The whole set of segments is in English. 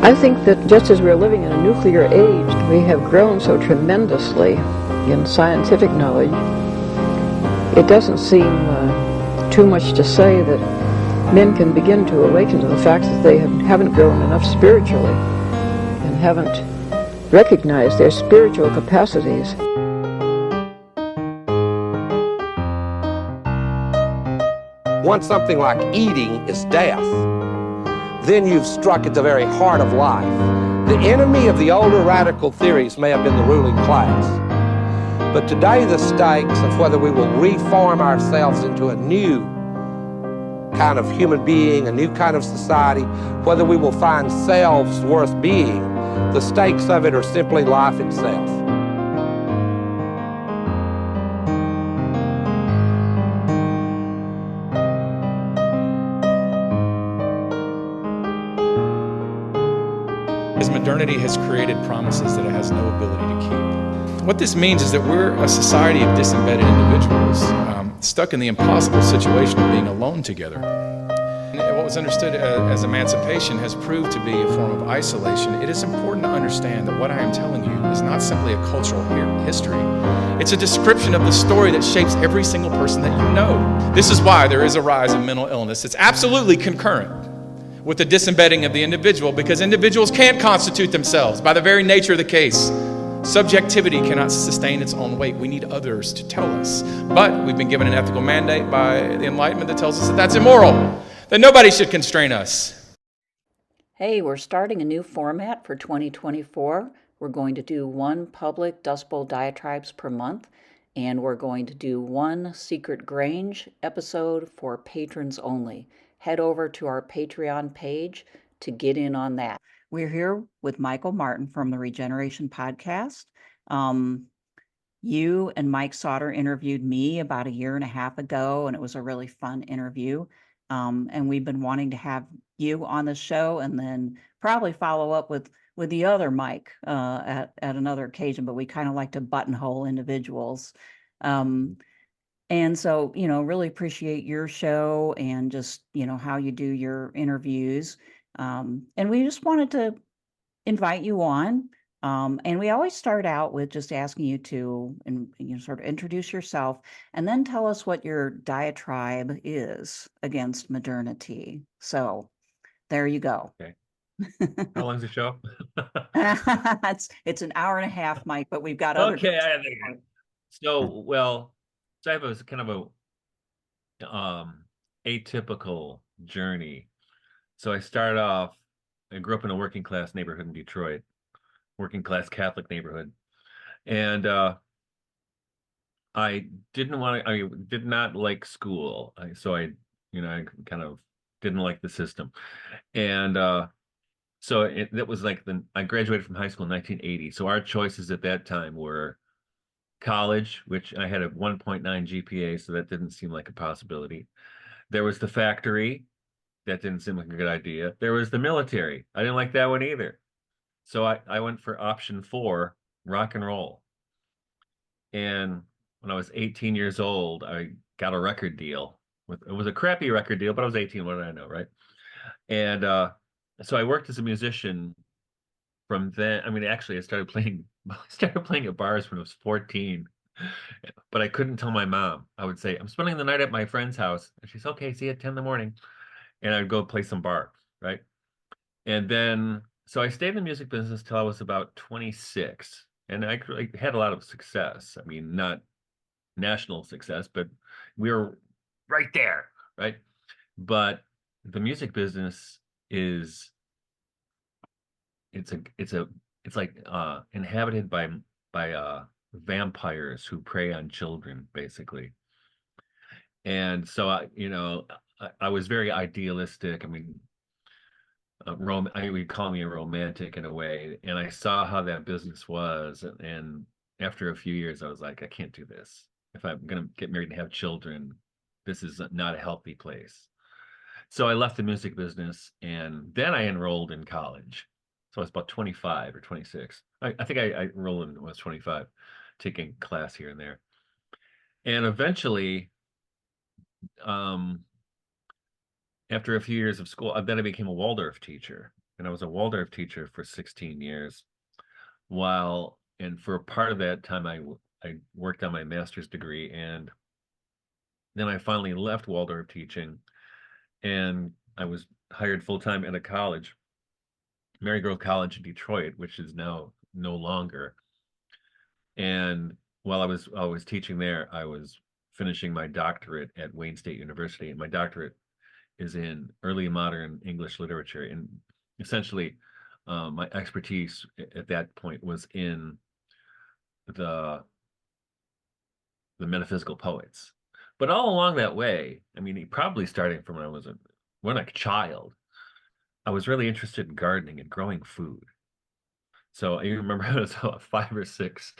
I think that just as we're living in a nuclear age, we have grown so tremendously in scientific knowledge. It doesn't seem too much to say that men can begin to awaken to the fact that they haven't grown enough spiritually and haven't recognized their spiritual capacities. Once something like eating is death, then you've struck at the very heart of life. The enemy of the older radical theories may have been the ruling class, but today the stakes of whether we will reform ourselves into a new kind of human being, a new kind of society, whether we will find selves worth being, the stakes of it are simply life itself. As modernity has created promises that it has no ability to keep. What this means is that we're a society of disembedded individuals, stuck in the impossible situation of being alone together. And what was understood as emancipation has proved to be a form of isolation. It is important to understand that what I am telling you is not simply a cultural history. It's a description of the story that shapes every single person that you know. This is why there is a rise in mental illness. It's absolutely concurrent with the disembedding of the individual, because individuals can't constitute themselves by the very nature of the case. Subjectivity cannot sustain its own weight. We need others to tell us. But we've been given an ethical mandate by the Enlightenment that tells us that that's immoral, that nobody should constrain us. Hey, we're starting a new format for 2024. We're going to do one public Dustbowl diatribes per month, and we're going to do one Secret Grange episode for patrons only. Head over to our Patreon page to get in on that. We're here with Michael Martin from the Regeneration podcast. You and Mike Sauter interviewed me about 1.5 years ago, and it was a really fun interview. And we've been wanting to have you on the show and then probably follow up with the other Mike at another occasion, but we kind of like to buttonhole individuals. And so, really appreciate your show and just, how you do your interviews. And we just wanted to invite you on. And we always start out with just asking you to sort of introduce yourself and then tell us what your diatribe is against modernity. So there you go. Okay. How long's the show? It's 1.5 hours, Mike, but we've got other. Okay. So I have a kind of a atypical journey. So I grew up in a working class neighborhood in Detroit, working class Catholic neighborhood. And I did not like school. So I kind of didn't like the system. And so that was like I graduated from high school in 1980. So our choices at that time were college, which I had a 1.9 GPA, so that didn't seem like a possibility. There was the factory. That didn't seem like a good idea. There was the military. I didn't like that one either. So I went for option 4, rock and roll. And when I was 18 years old, I got a record deal. It was a crappy record deal, but I was 18. What did I know, right? And so I worked as a musician from then. I mean, actually, I started playing at bars when I was 14, but I couldn't tell my mom. I would say, I'm spending the night at my friend's house. And she's, okay, see you at 10 in the morning. And I'd go play some bar, right? And then, so I stayed in the music business till I was about 26. And I had a lot of success. I mean, not national success, but we were right there, right? But the music business is, it's like inhabited by vampires who prey on children, basically. And so I was very idealistic. I mean, would call me a romantic in a way, and I saw how that business was. And after a few years, I was like, I can't do this. If I'm going to get married and have children, this is not a healthy place. So I left the music business, and then I enrolled in college. So I was about 25 or 26. I think I enrolled when I was 25, taking class here and there. And eventually, after a few years of school, then I became a Waldorf teacher. and I was a Waldorf teacher for 16 years. And for part of that time, I worked on my master's degree, and then I finally left Waldorf teaching, and I was hired full time at a college, Marygrove College in Detroit, which is now no longer. And while I was teaching there, I was finishing my doctorate at Wayne State University, and my doctorate is in early modern English literature. And essentially, my expertise at that point was in the metaphysical poets. But all along that way, I mean, probably starting from when I was a child, I was really interested in gardening and growing food. So I remember I was 5 or 6.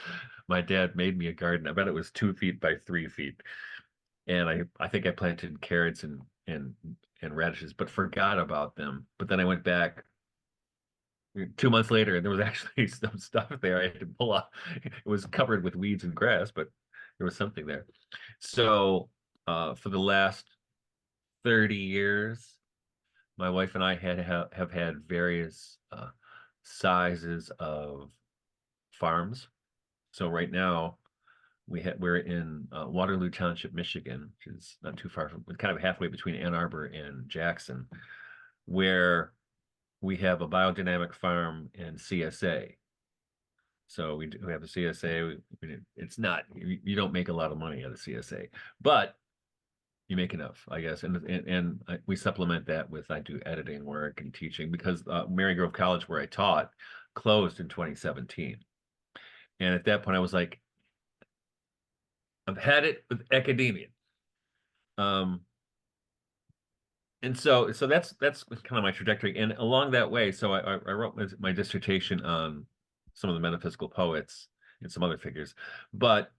My dad made me a garden. I bet it was 2 feet by 3 feet, and I think I planted carrots and radishes, but forgot about them. But then I went back 2 months later, and there was actually some stuff there I had to pull off. It was covered with weeds and grass, but there was something there. So for the last 30 years, my wife and I have had various sizes of farms. So right now we're in Waterloo Township, Michigan, which is not too far from, kind of halfway between Ann Arbor and Jackson, where we have a biodynamic farm and CSA. So we have a CSA. It's not, you don't make a lot of money at a CSA, but you make enough, I guess. And we supplement that with, I do editing work and teaching, because Marygrove College, where I taught, closed in 2017. And at that point, I was like, I've had it with academia. And so that's kind of my trajectory. And along that way, so I wrote my dissertation on some of the metaphysical poets and some other figures. But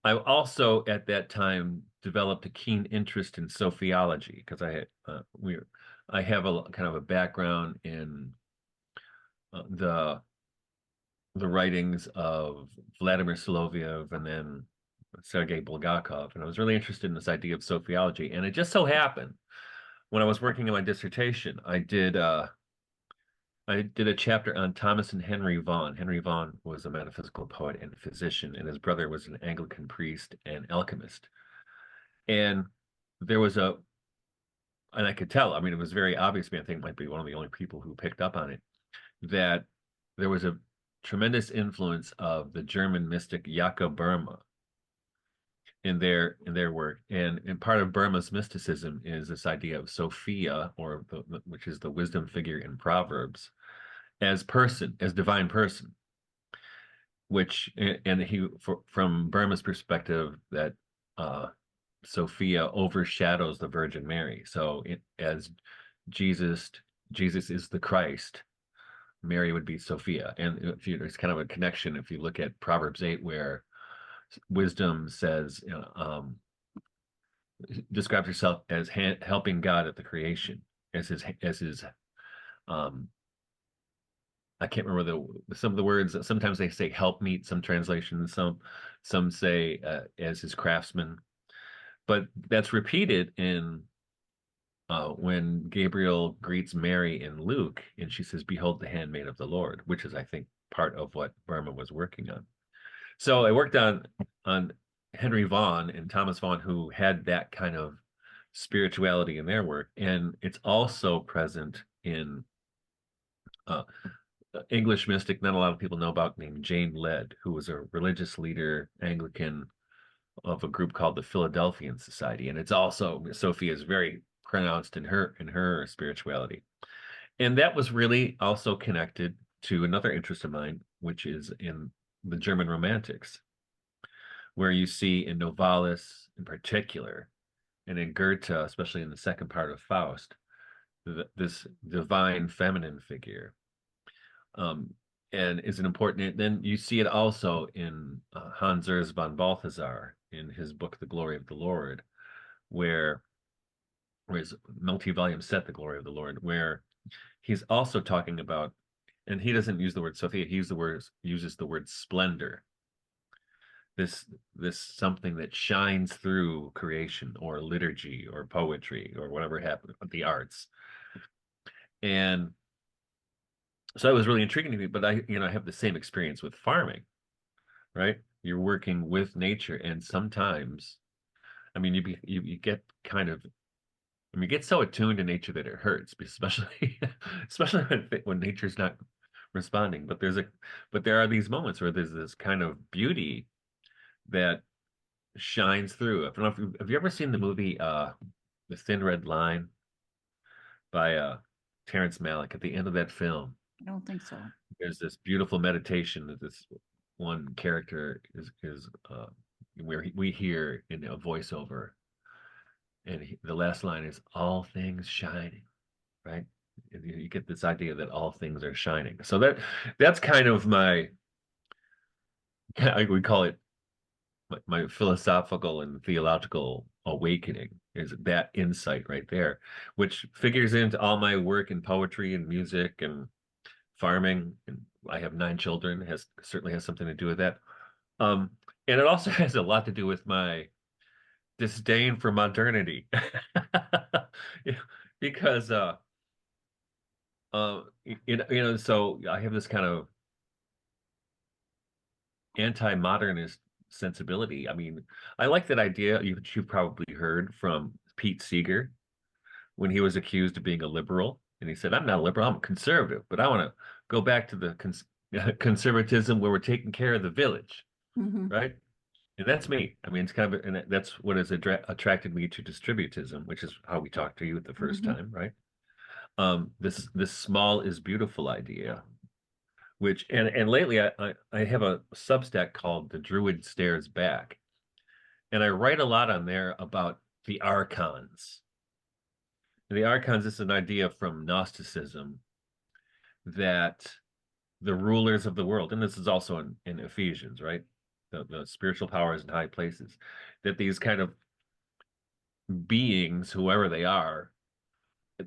I also at that time developed a keen interest in sophiology, because I have a kind of a background in the writings of Vladimir Soloviev and then Sergei Bulgakov, and I was really interested in this idea of sophiology. And it just so happened, when I was working on my dissertation, I did a chapter on Thomas and Henry Vaughan. Henry Vaughan was a metaphysical poet and physician, and his brother was an Anglican priest and alchemist. And and I could tell, I mean, it was very obvious to me, I think might be one of the only people who picked up on it, that there was a tremendous influence of the German mystic Jakob Burma in their work. And part of Burma's mysticism is this idea of Sophia, or which is the wisdom figure in Proverbs, as divine person, which, and from Burma's perspective, that Sophia overshadows the Virgin Mary. So as Jesus is the Christ, Mary would be Sophia. And there's kind of a connection if you look at Proverbs 8, where wisdom says, describes herself as helping God at the creation, as his I can't remember some of the words. Sometimes they say helpmeet, some translations, some say as his craftsman. But that's repeated in when Gabriel greets Mary in Luke, and she says, "Behold the handmaid of the Lord," which is, I think, part of what Burma was working on. So I worked on Henry Vaughan and Thomas Vaughan, who had that kind of spirituality in their work, and it's also present in English mystic not a lot of people know about, named Jane Lead, who was a religious leader, Anglican, of a group called the Philadelphian Society. And it's also, Sophia is very pronounced in her spirituality. And that was really also connected to another interest of mine, which is in the German Romantics, where you see in Novalis in particular, and in Goethe, especially in the second part of Faust, this divine feminine figure. And is an important, then you see it also in Hans Urs von Balthasar in his book, The Glory of the Lord, where his multi-volume set, The Glory of the Lord, where he's also talking about, and he doesn't use the word Sophia, he uses the word splendor. This something that shines through creation or liturgy or poetry or whatever happened, the arts. And So that was really intriguing to me. But I have the same experience with farming, right? You're working with nature, and sometimes, I mean, you get kind of, I mean, you get so attuned to nature that it hurts, especially especially when nature's not responding. But there are these moments where there's this kind of beauty that shines through. I don't know if have you ever seen the movie The Thin Red Line by Terrence Malick? At the end of that film, I don't think so. there's this beautiful meditation that this one character is where we hear in a voiceover, and the last line is "all things shining," right? You get this idea that all things are shining. So that's kind of we call it my philosophical and theological awakening, is that insight right there, which figures into all my work in poetry and music and farming. And I have 9 children, certainly has something to do with that. Um, and it also has a lot to do with my disdain for modernity. Yeah, because so I have this kind of anti-modernist sensibility. I mean, I like that idea you've probably heard from Pete Seeger when he was accused of being a liberal, and he said, "I'm not a liberal, I'm a conservative, but I want to go back to the conservatism where we're taking care of the village," Hmm. right? And that's me. I mean, it's kind of, and that's what has attracted me to distributism, which is how we talked to you the first Hmm. time, right? This small is beautiful idea, which and lately I have a Substack called The Druid Stares Back, and I write a lot on there about the archons. And the archons is an idea from Gnosticism that the rulers of the world, and this is also in Ephesians, right? The spiritual powers in high places, that these kind of beings, whoever they are,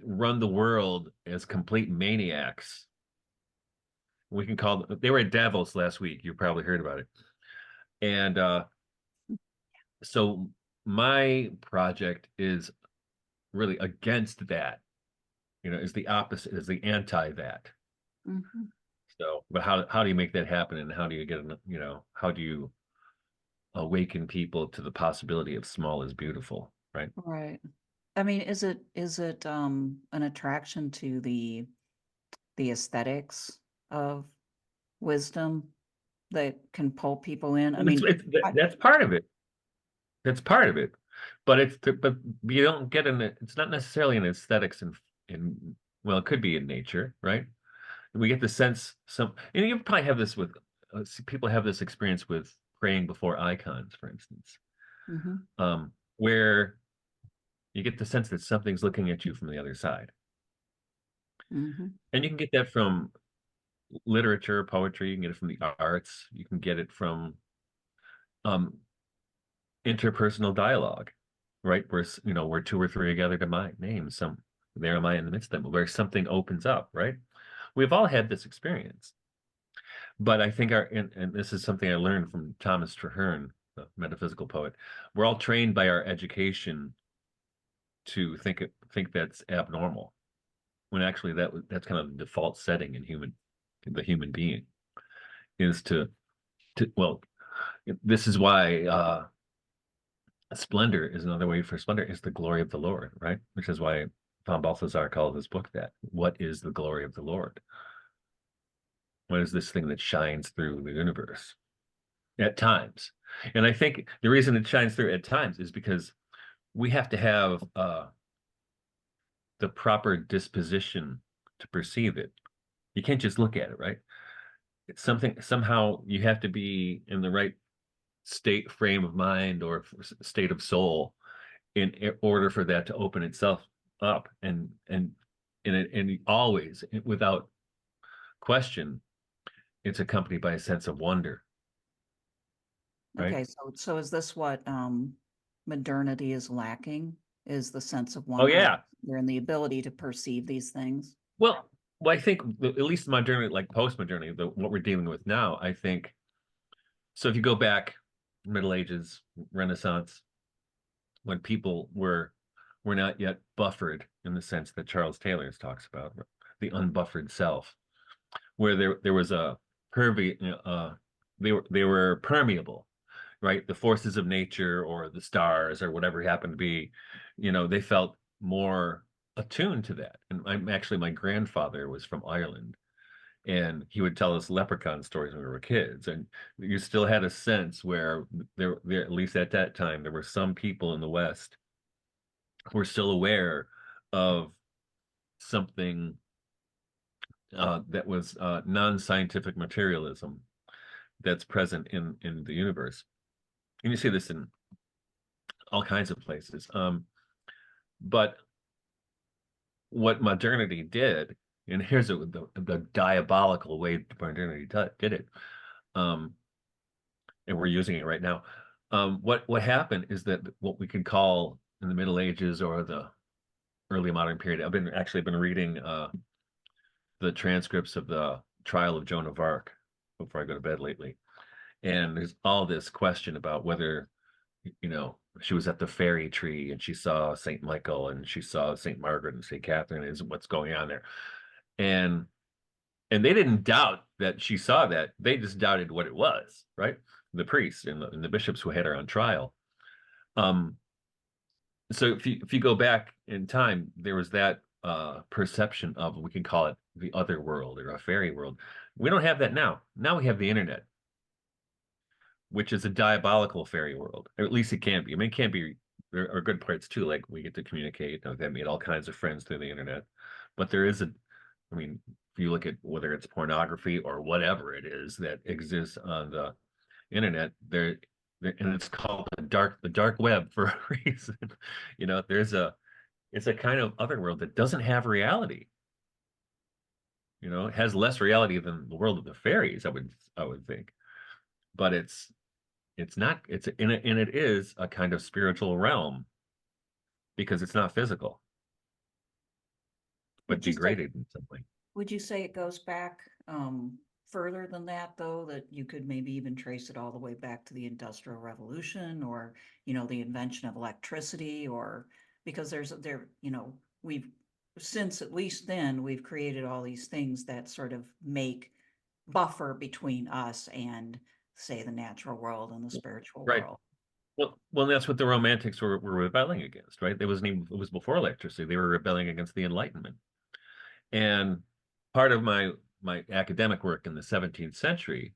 run the world as complete maniacs. We can call them, they were at Davos last week. You probably heard about it. And so my project is really against that, is the opposite, is the anti that. Hmm. So, but how do you make that happen, and how do you how do you awaken people to the possibility of small is beautiful, right? Right. I mean, is it an attraction to the aesthetics of wisdom that can pull people in? I Well, mean, that's part of it. That's part of it. But you don't get it's not necessarily in aesthetics and well, it could be in nature, right? We get the sense and you probably have this with people have this experience with praying before icons, for instance, mhm, where you get the sense that something's looking at you from the other side. mhm, And you can get that from literature, poetry, you can get it from the arts, you can get it from um, interpersonal dialogue, right? Where 2 or 3 are gathered in my name, there am I in the midst of them, where something opens up, right? We've all had this experience. But I think and this is something I learned from Thomas Traherne, the metaphysical poet. We're all trained by our education to think that's abnormal, when actually that's kind of the default setting in the human being, is well, this is why splendor is another way for splendor is the glory of the Lord, right? Which is why Von Balthasar called his book that. What is the glory of the Lord? What is this thing that shines through the universe at times? And I think the reason it shines through at times is because we have to have the proper disposition to perceive it. You can't just look at it, right? It's something, somehow you have to be in the right frame of mind or state of soul in order for that to open itself up, and always, without question, it's accompanied by a sense of wonder, right? okay, so is this what, modernity is lacking? Is the sense of Oh wonder yeah. and the ability to perceive these things? Well, I think at least modernity, like post-modernity, what we're dealing with now, I think. So if you go back, Middle Ages, Renaissance, when people were not yet buffered in the sense that Charles Taylor talks about, the unbuffered self. where there was a they were permeable, right? The forces of nature or the stars or whatever happened to be, they felt more attuned to that. And my grandfather was from Ireland, and he would tell us leprechaun stories when we were kids. And you still had a sense where at least at that time, there were some people in the West who were still aware of something that was non-scientific materialism that's present in the universe. And you see this in all kinds of places. But what modernity did, and here's the diabolical way modernity did it, and we're using it right now. What happened is that what we could call in the Middle Ages or the early modern period, I've been reading the transcripts of the trial of Joan of Arc before I go to bed lately. And there's all this question about whether, she was at the fairy tree and she saw Saint Michael and she saw Saint Margaret and Saint Catherine, is what's going on there. And they didn't doubt that she saw that. They just doubted what it was, right? The priests and the bishops who had her on trial. So if you go back in time, there was that perception of, we can call it the other world or a fairy world. We don't have that now. Now we have the internet, which is a diabolical fairy world, or at least it can be. I mean, it can be, there are good parts too, like we get to communicate. I've made all kinds of friends through the internet, but there is I mean, if you look at whether it's pornography or whatever it is that exists on the internet, and it's called the dark web for a reason. It's a kind of other world that doesn't have reality. It has less reality than the world of the fairies, I would think. But it's not, and it is a kind of spiritual realm because it's not physical, but degraded in some way. Would you say it goes back further than that, though, that you could maybe even trace it all the way back to the Industrial Revolution, or the invention of electricity, or because we've since at least then we've created all these things that sort of make buffer between us and, say, the natural world and the spiritual Right. world. Well, that's what the Romantics were rebelling against, right? It was before electricity. They were rebelling against the Enlightenment. And part of my academic work in the 17th century,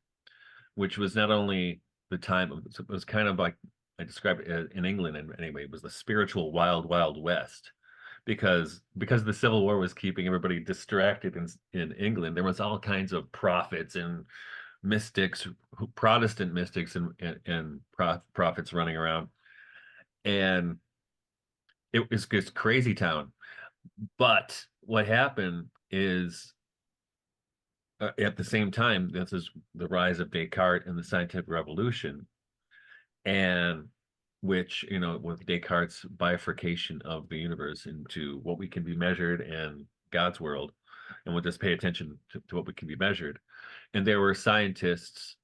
which was not only the time of, it was kind of like, I described it in England, and anyway, it was the spiritual wild, wild west, because the Civil War was keeping everybody distracted in England. There was all kinds of prophets and mystics, Protestant mystics and prophets running around, and it was just crazy town. But what happened is, at the same time, this is the rise of Descartes and the scientific revolution, and which, with Descartes' bifurcation of the universe into what we can be measured and God's world, and we'll just pay attention to what we can be measured. And there were scientists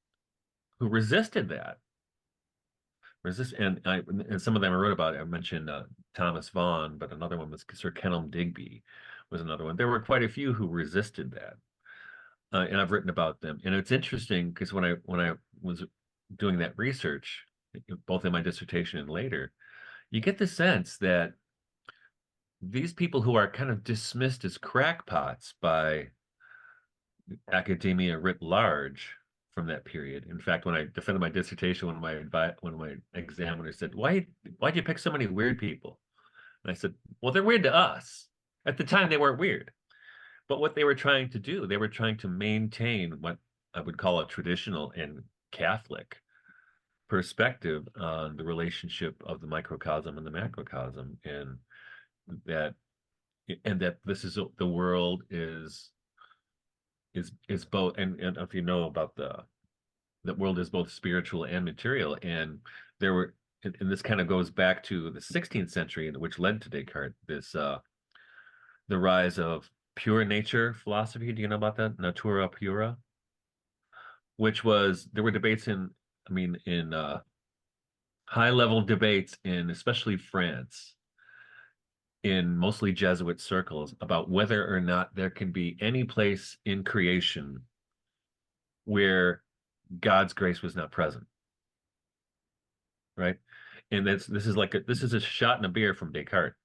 who resisted that. And some of them I wrote about. I mentioned Thomas Vaughan, but another one was Sir Kenelm Digby was another one. There were quite a few who resisted that. And I've written about them. And it's interesting because when I was doing that research, both in my dissertation and later, you get the sense that these people who are kind of dismissed as crackpots by academia writ large from that period. In fact, when I defended my dissertation, one of my examiners said, why'd you pick so many weird people? And I said, well, they're weird to us. At the time, they weren't weird. But what they were trying to do, they were trying to maintain what I would call a traditional and Catholic perspective on the relationship of the microcosm and the macrocosm, and that this is the world is both, and if you know about the world is both spiritual and material. And there were, and this kind of goes back to the 16th century, which led to Descartes, the rise of pure nature philosophy. Do you know about that? Natura pura, which was, there were debates in high level debates in especially France in mostly Jesuit circles about whether or not there can be any place in creation where God's grace was not present, right? And this is a shot in a beer from Descartes,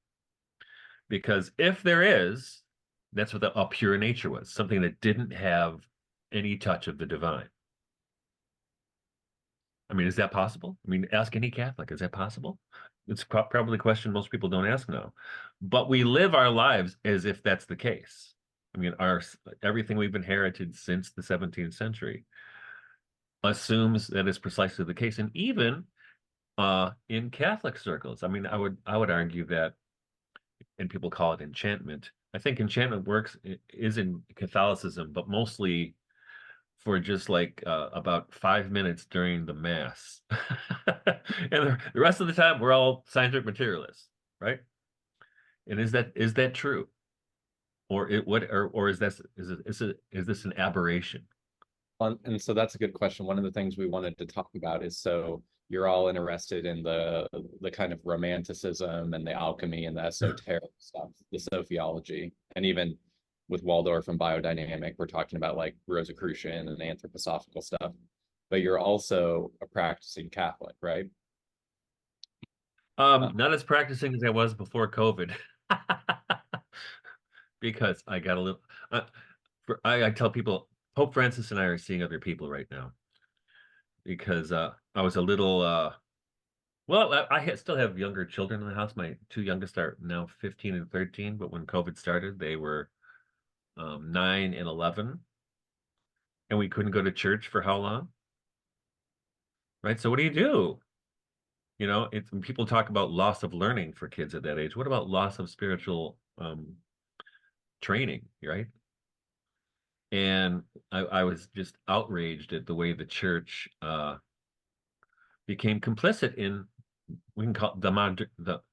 because if there is, that's what a pure nature was, something that didn't have any touch of the divine. I mean, is that possible? I mean, ask any Catholic, is that possible? It's probably a question most people don't ask now. But we live our lives as if that's the case. I mean, everything we've inherited since the 17th century assumes that is precisely the case. And even in Catholic circles, I mean, I would argue that, and people call it enchantment. I think enchantment is in Catholicism, but mostly for just like about 5 minutes during the mass. And the rest of the time we're all scientific materialists, right? And is that true? Or is this an aberration? And so that's a good question. One of the things we wanted to talk about is, so you're all interested in the kind of romanticism and the alchemy and the esoteric stuff, the sophiology, and even with Waldorf and biodynamic, we're talking about like Rosicrucian and anthroposophical stuff. But you're also a practicing Catholic, right? Not as practicing as I was before COVID, because I got a little. I tell people Pope Francis and I are seeing other people right now, because I was a little. Well, I still have younger children in the house. My two youngest are now 15 and 13, but when COVID started, they were 9 and 11, and we couldn't go to church for how long? Right? So what do you do? You know, when people talk about loss of learning for kids at that age, what about loss of spiritual training, right? And I was just outraged at the way the church became complicit in, we can call it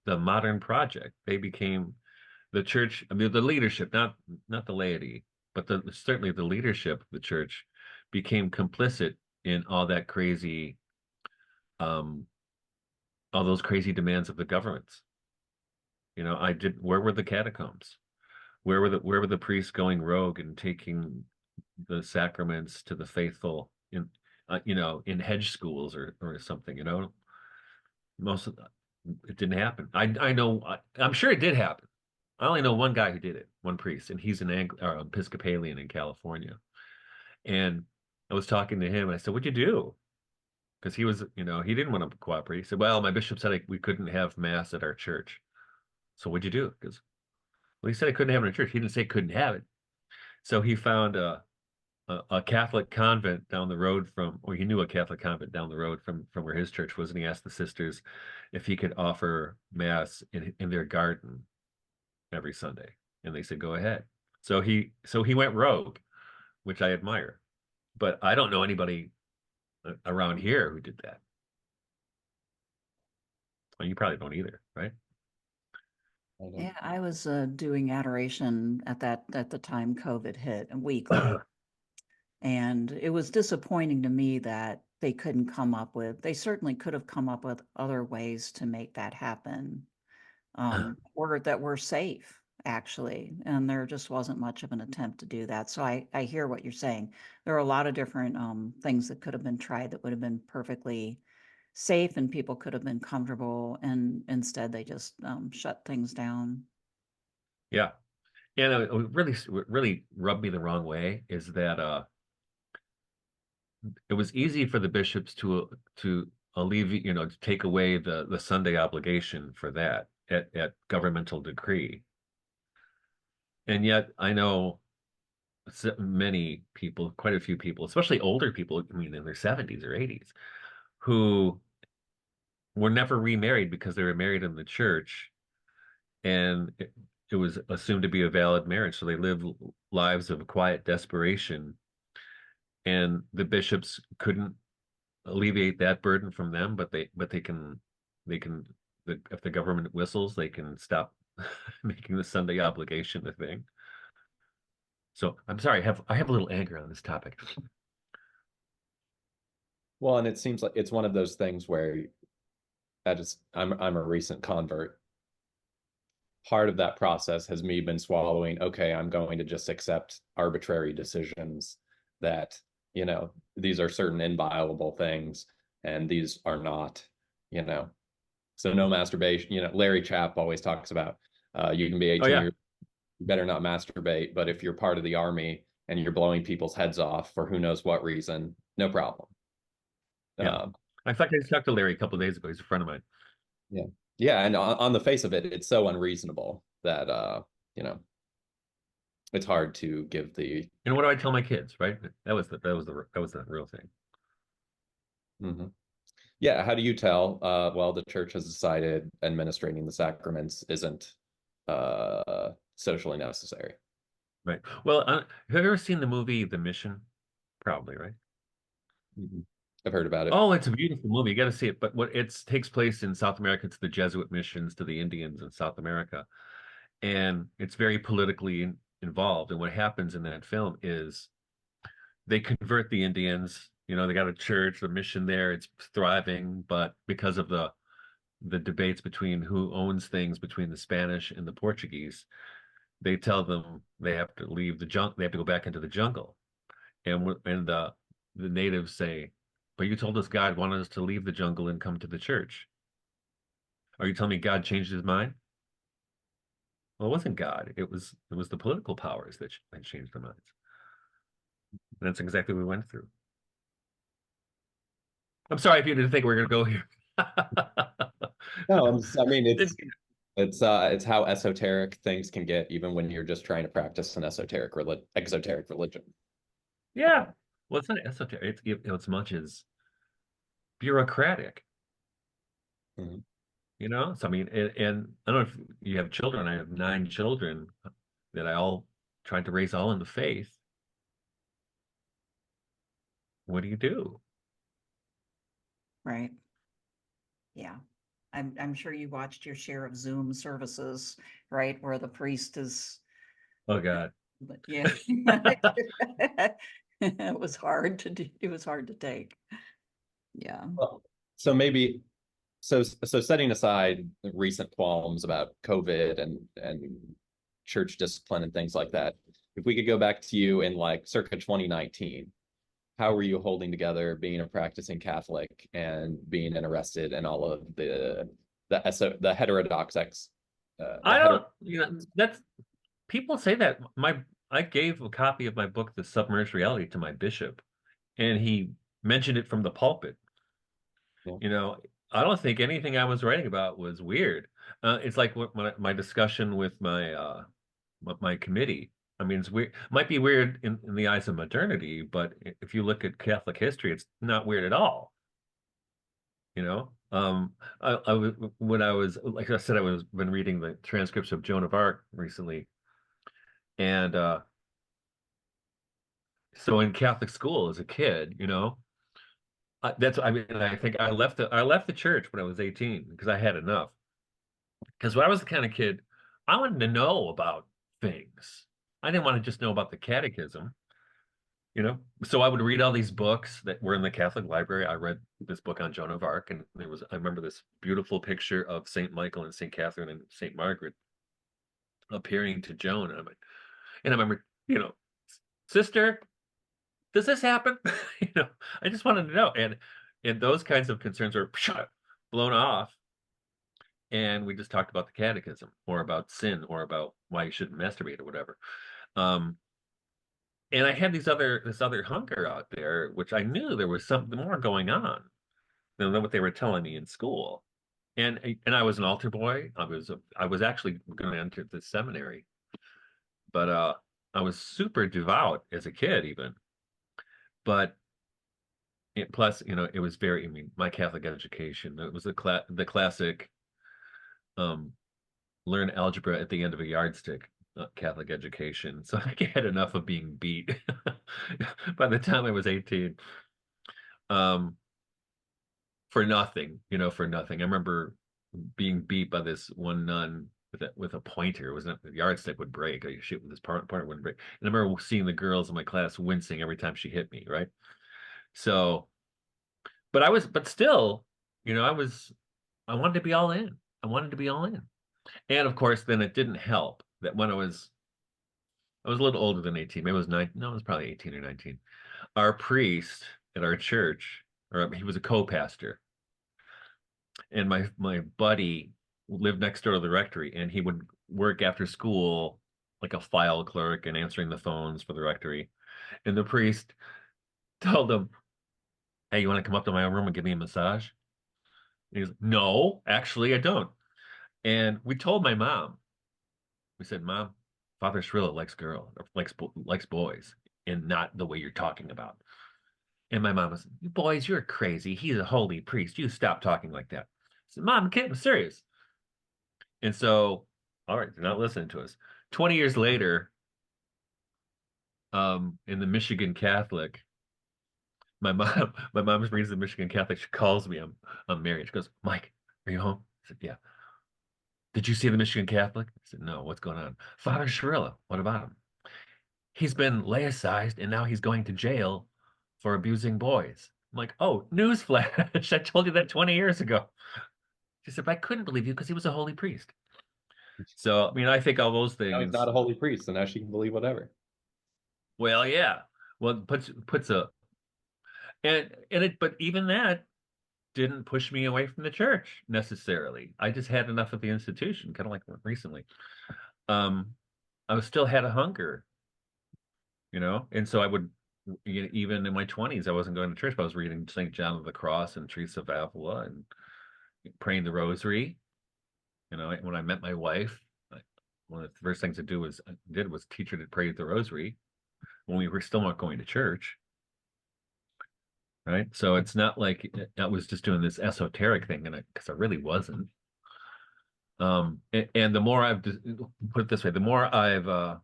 the modern project. They became, the church, I mean, the leadership, not the laity, but certainly the leadership of the church became complicit in all that crazy, all those crazy demands of the governments. You know, where were the catacombs? Where were the priests going rogue and taking the sacraments to the faithful in, in hedge schools or something, Most of it didn't happen. I know, I'm sure it did happen. I only know one guy who did it, one priest, and he's an Episcopalian in California. And I was talking to him, and I said, "What'd you do?" Because he was, he didn't want to cooperate. He said, "Well, my bishop said we couldn't have mass at our church." So what'd you do? Because, well, he said I couldn't have it in a church. He didn't say couldn't have it. So he found a Catholic convent down the road or he knew a Catholic convent down the road from where his church was, and he asked the sisters if he could offer mass in their garden every Sunday, and they said go ahead. So he went rogue, which I admire, but I don't know anybody around here who did that. Well, you probably don't either, right? Yeah, I was doing adoration at the time COVID hit, weekly. And it was disappointing to me that they couldn't they certainly could have come up with other ways to make that happen, or that were safe, actually. And there just wasn't much of an attempt to do that. So I hear what you're saying. There are a lot of different things that could have been tried that would have been perfectly safe and people could have been comfortable. And instead they just shut things down. Yeah. And what really rubbed me the wrong way is that it was easy for the bishops to alleviate, to take away the Sunday obligation for that at governmental decree. And yet I know many people, quite a few people, especially older people, I mean, in their 70s or 80s, who were never remarried because they were married in the church, and it was assumed to be a valid marriage. So they lived lives of quiet desperation, and the bishops couldn't alleviate that burden from them, but they can if the government whistles, they can stop making the Sunday obligation a thing. So I'm sorry, I have a little anger on this topic. Well, and it seems like it's one of those things where I'm a recent convert, part of that process has me been swallowing, okay, I'm going to just accept arbitrary decisions that, you know, these are certain inviolable things and these are not, you know. So no masturbation, you know, Larry Chapp always talks about you can be Oh 18 yeah. years, you better not masturbate, but if you're part of the army and you're blowing people's heads off for who knows what reason, no problem. Yeah. In fact, I just talked to Larry a couple of days ago. He's a friend of mine. Yeah. Yeah. And on the face of it, it's so unreasonable that, you know, it's hard to give the. And what do I tell my kids, right? That was the real thing. Mhm. Yeah. How do you tell? Well, the church has decided administrating the sacraments isn't socially necessary. Right. Well, have you ever seen the movie The Mission? Probably, right? Mhm. I've heard about it. Oh, it's a beautiful movie. You got to see it. But what it takes place in South America, it's the Jesuit missions to the Indians in South America. And it's very politically involved. And what happens in that film is they convert the Indians. You know, they got a church, a mission there. It's thriving, but because of the debates between who owns things between the Spanish and the Portuguese, they tell them they have to leave the jungle. They have to go back into the jungle. And the natives say, "But you told us God wanted us to leave the jungle and come to the church. Are you telling me God changed his mind?" Well, it wasn't God. It was the political powers that changed their minds. And that's exactly what we went through. I'm sorry if you didn't think we were going to go here. No, I mean, it's how esoteric things can get, even when you're just trying to practice an exoteric religion. Yeah. Well, it's not esoteric. It's as much as bureaucratic. Mhm. You know, so I mean, and I don't know if you have children. I have 9 children that I all tried to raise all in the faith. What do you do? Right. Yeah. I'm sure you watched your share of Zoom services, right? Where the priest is, Oh God. but yeah. It was hard to do. It was hard to take. Yeah. Well, so maybe so setting aside the recent qualms about COVID and church discipline and things like that, if we could go back to you in like circa 2019, how were you holding together being a practicing Catholic and being interested in all of the heterodox I don't, you know, that's people say that I gave a copy of my book, The Submerged Reality, to my bishop, and he mentioned it from the pulpit. Yeah. You know, I don't think anything I was writing about was weird. It's like what my discussion with my committee. I mean, it's weird. Might be weird in the eyes of modernity, but if you look at Catholic history, it's not weird at all. You know, when I was, like I said, been reading the transcripts of Joan of Arc recently, and so in Catholic school as a kid, you know, I mean, I think I left the church when I was 18 because I had enough. Because when I was the kind of kid, I wanted to know about things. I didn't want to just know about the catechism, you know. So I would read all these books that were in the Catholic library. I read this book on Joan of Arc, and I remember this beautiful picture of Saint Michael and Saint Catherine and Saint Margaret appearing to Joan, and I remember, you know, sister, does this happen? You know, I just wanted to know, and those kinds of concerns were blown off. And we just talked about the catechism or about sin or about why you shouldn't masturbate or whatever. And I had this other hunger out there, which I knew there was something more going on than what they were telling me in school. And I was an altar boy. I was actually going to enter the seminary, but I was super devout as a kid even. But plus, you know, it was very, I mean, my Catholic education, it was the classic learn algebra at the end of a yardstick Catholic education. So I had enough of being beat by the time I was 18. For nothing, you know, for nothing. I remember being beat by this one nun with a pointer. It was not, the yardstick would break. Like, shoot with this pointer wouldn't break. And I remember seeing the girls in my class wincing every time she hit me, right? So, but still, you know, I wanted to be all in. I wanted to be all in. And of course, then it didn't help that when I was a little older than 18, maybe it was 9, no, it was probably 18 or 19. Our priest at our church, or he was a co-pastor, and my buddy lived next door to the rectory, and he would work after school like a file clerk and answering the phones for the rectory. And the priest told him, "Hey, you want to come up to my room and give me a massage?" And he's like, "No, actually, I don't." And we told my mom. We said, "Mom, Father Shrilla likes boys, and not the way you're talking about." And my mom was, "Boys, you're crazy. He's a holy priest. You stop talking like that." I said, "Mom, kid, I'm serious." And so, all right, they're not listening to us. 20 years later, in the Michigan Catholic, my mom reads the Michigan Catholic. She calls me. I'm married. She goes, "Mike, are you home?" I said, "Yeah." "Did you see the Michigan Catholic?" I said, "No, what's going on?" "Father Shrilla, what about him? He's been laicized and now he's going to jail for abusing boys." I'm like, "Oh, newsflash. I told you that 20 years ago." She said, "But I couldn't believe you because he was a holy priest." So, I mean, I think all those Now he's things, not a holy priest, so now she can believe whatever. well, yeah. Well, puts a and it but even that didn't push me away from the church necessarily. I just had enough of the institution, kind of like recently. Um, I was still had a hunger, and so I would, even in my 20s, I wasn't going to church, but I was reading St. John of the Cross and Teresa of Avila and praying the rosary. When I met my wife, one of the first things I did was teach her to pray the rosary when we were still not going to church. Right. So it's not like I was just doing this esoteric thing, because I really wasn't. And the more put it this way, the more I've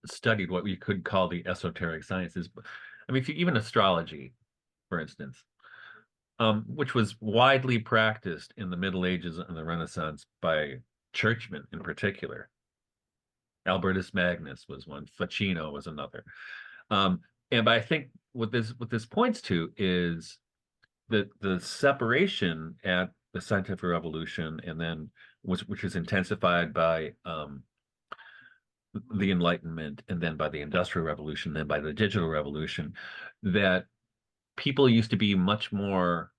studied what we could call the esoteric sciences. I mean, even astrology, for instance, which was widely practiced in the Middle Ages and the Renaissance by churchmen in particular. Albertus Magnus was one, Ficino was another. But I think what this points to is the separation at the scientific revolution, and then which is intensified by the Enlightenment, and then by the Industrial Revolution, then by the Digital Revolution, that people used to be much more,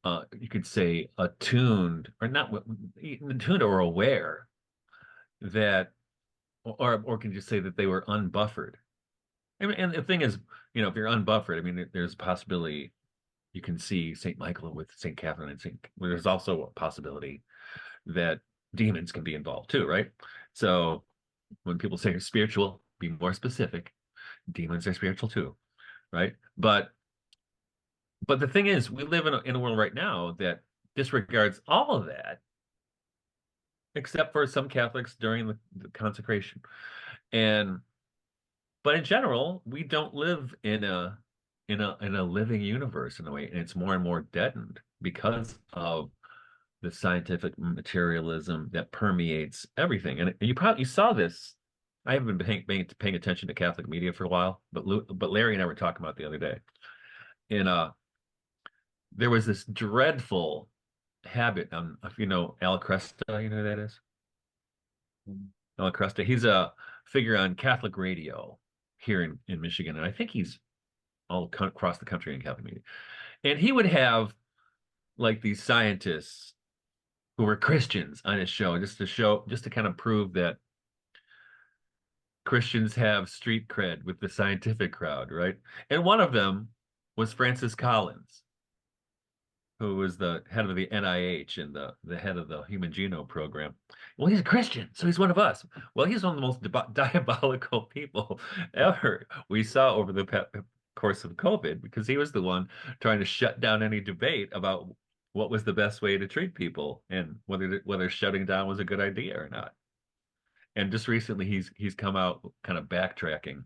you could say, attuned, or not attuned, or aware that, or can you say that they were unbuffered? I mean, and the thing is, if you're unbuffered, I mean, there's a possibility you can see St. Michael with St. Catherine and there's also a possibility that demons can be involved too, right? So when people say you're spiritual, be more specific. Demons are spiritual too, right? But the thing is, we live in a world right now that disregards all of that, except for some Catholics during the consecration. But in general, we don't live in a living universe in a way, and it's more and more deadened because of the scientific materialism that permeates everything. And you saw this. I haven't been paying attention to Catholic media for a while, but Larry and I were talking about it the other day. And there was this dreadful habit. If you know Al Cresta, you know who that is? Al Cresta. He's a figure on Catholic radio here in Michigan, and I think he's all across the country in Catholic media. And he would have like these scientists who were Christians on his show, just to kind of prove that Christians have street cred with the scientific crowd, right? And one of them was Francis Collins, who was the head of the NIH and the head of the Human Genome Program. Well, he's a Christian, so he's one of us. Well, he's one of the most diabolical people ever we saw over the course of COVID, because he was the one trying to shut down any debate about what was the best way to treat people and whether shutting down was a good idea or not. And just recently, he's come out kind of backtracking.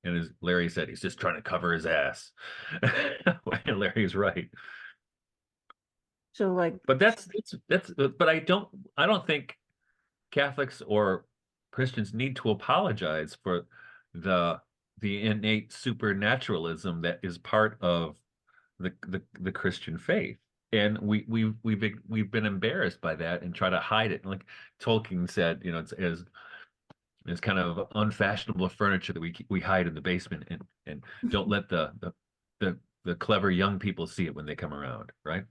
And as Larry said, he's just trying to cover his ass. And Larry's right. So But but I don't think Catholics or Christians need to apologize for the innate supernaturalism that is part of the Christian faith. and we've been embarrassed by that and try to hide it. Like Tolkien said, you know, it's kind of unfashionable furniture that we hide in the basement and don't let the clever young people see it when they come around, right?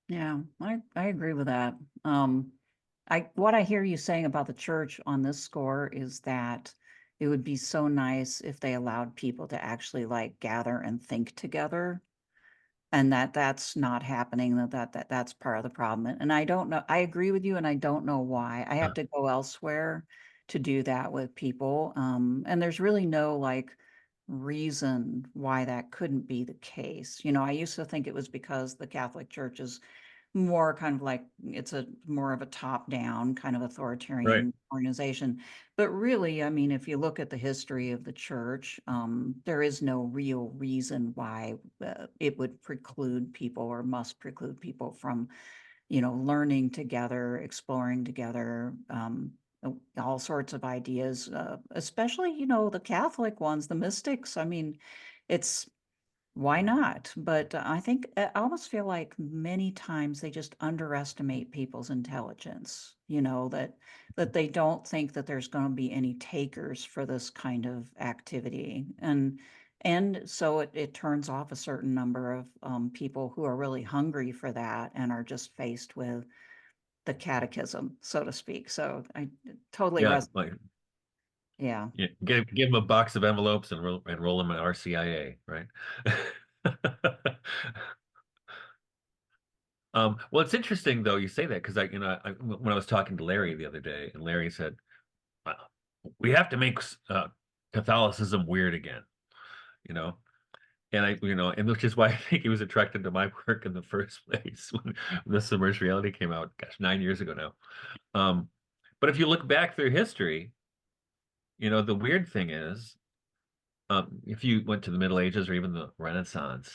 Yeah, I agree with that. What I hear you saying about the church on this score is that it would be so nice if they allowed people to actually like gather and think together, and that's not happening. That's part of the problem. And I don't know. I agree with you, and I don't know why. I have to go elsewhere to do that with people. And there's really no like reason why that couldn't be the case. You know, I used to think it was because the Catholic Church is more kind of like it's a more of a top-down kind of Right. authoritarian organization. But really, I mean, if you look at the history of the church, there is no real reason why it would preclude people or must preclude people from, you know, learning together, exploring together, all sorts of ideas, especially, you know, the Catholic ones, the mystics. I mean, it's why not? But I think I almost feel like many times they just underestimate people's intelligence, you know, that they don't think that there's going to be any takers for this kind of activity. And so it turns off a certain number of people who are really hungry for that and are just faced with the catechism, so to speak. So I totally Yeah, like yeah. yeah, give them a box of envelopes and roll them in RCIA, right? Well, it's interesting though you say that because when I was talking to Larry the other day, and Larry said, "Wow, we have to make Catholicism weird again," you know, and which is why I think he was attracted to my work in the first place when the Submerged Reality came out, gosh, 9 years ago now. But if you look back through history, you know, the weird thing is, if you went to the Middle Ages or even the Renaissance,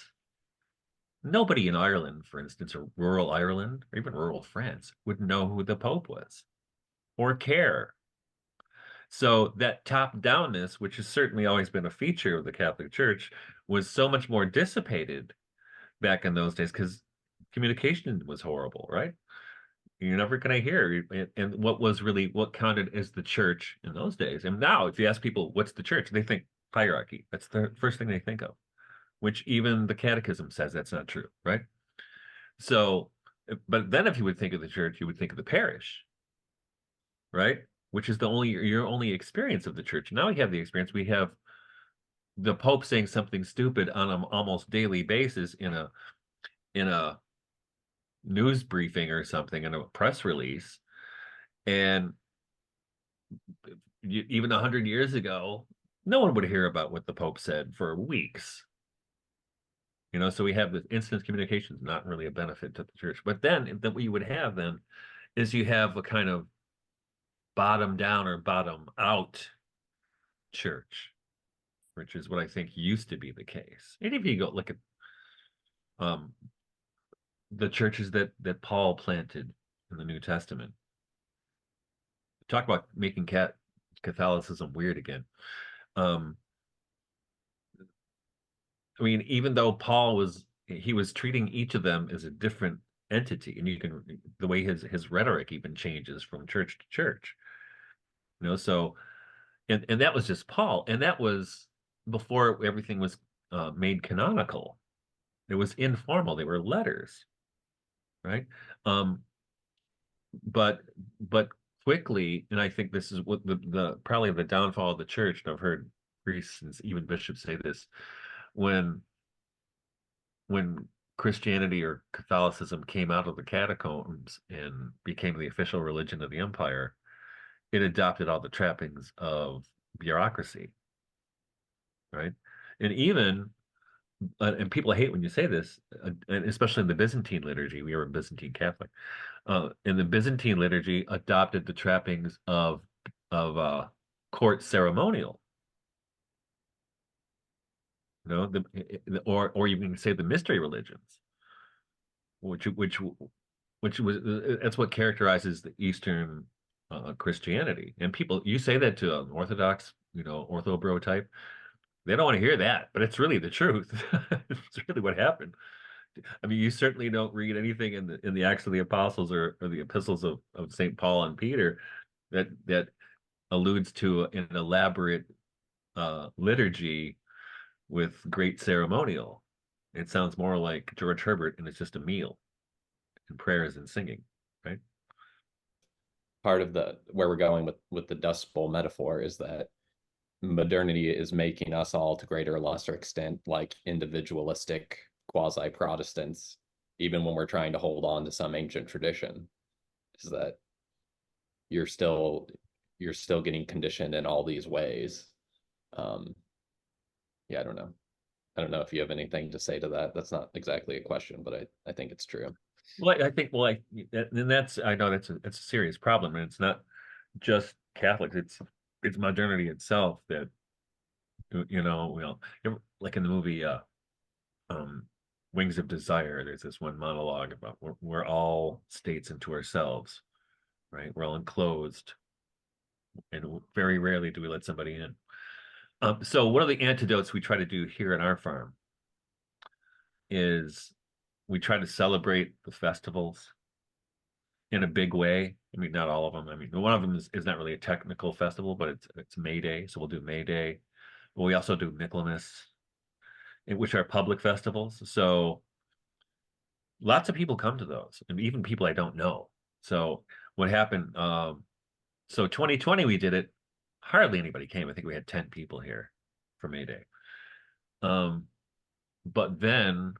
nobody in Ireland, for instance, or rural Ireland, or even rural France, would know who the Pope was or care. So that top-downness, which has certainly always been a feature of the Catholic Church, was so much more dissipated back in those days because communication was horrible, right? You're never going to hear. And what counted as the church in those days. And now, if you ask people, what's the church? They think hierarchy. That's the first thing they think of, which even the catechism says that's not true, right? So, but then if you would think of the church, you would think of the parish, right? Which is your only experience of the church. Now we have the experience. We have the Pope saying something stupid on an almost daily basis in a news briefing or something, in a press release. And even 100 years ago, no one would hear about what the Pope said for weeks. You know, so we have the instant communications, not really a benefit to the church. But then what you would have then is you have a kind of bottom down or bottom out church, which is what I think used to be the case. And if you go look at um, the churches that Paul planted in the New Testament, talk about making Catholicism weird again. Um, I mean, even though he was treating each of them as a different entity, and the way his rhetoric even changes from church to church. You know, so and that was just Paul, and that was before everything was made canonical. It was informal. They were letters, right? Um, but but quickly, and I think this is what the probably the downfall of the church. And I've heard priests and even bishops say this when Christianity or Catholicism came out of the catacombs and became the official religion of the empire, it adopted all the trappings of bureaucracy, right? And even and people hate when you say this, and especially in the Byzantine liturgy, we were a Byzantine Catholic. In the Byzantine liturgy, adopted the trappings of court ceremonial. You know, or you can say the mystery religions, which was that's what characterizes the Eastern Christianity. And people, you say that to an Orthodox, you know, Ortho bro type, they don't want to hear that, but it's really the truth. It's really what happened. I mean, you certainly don't read anything in the Acts of the Apostles or the epistles of St. Paul and Peter that alludes to an elaborate liturgy with great ceremonial. It sounds more like George Herbert, and it's just a meal and prayers and singing, right? Part of where we're going with the Dust Bowl metaphor is that modernity is making us all, to greater or lesser extent, like individualistic quasi-Protestants, even when we're trying to hold on to some ancient tradition. Is that you're still getting conditioned in all these ways. Yeah, I don't know if you have anything to say to that. That's not exactly a question, but I think it's true. Well, I think, and I know that's a serious problem, and it's not just Catholics. It's modernity itself that, like in the movie Wings of Desire, there's this one monologue about we're all states unto ourselves, right? We're all enclosed, and very rarely do we let somebody in. So one of the antidotes we try to do here at our farm is we try to celebrate the festivals in a big way. I mean, not all of them. I mean, one of them is not really a technical festival, but it's May Day. So we'll do May Day. But we also do Michaelmas, which are public festivals. So lots of people come to those, and even people I don't know. So what happened? So 2020 we did it. Hardly anybody came. I think we had 10 people here for May Day. But then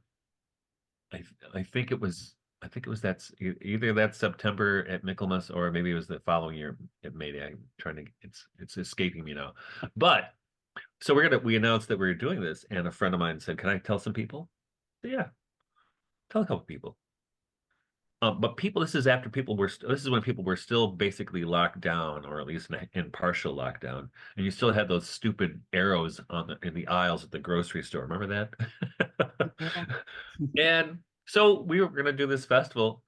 I think it was either that September at Michaelmas or maybe it was the following year at May Day. I'm trying to it's escaping me now. But so we announced that we were doing this, and a friend of mine said, "Can I tell some people?" Yeah, tell a couple people. But this is after this is when people were still basically locked down, or at least in partial lockdown, and you still had those stupid arrows in the aisles at the grocery store. Remember that? Yeah. And so we were going to do this festival.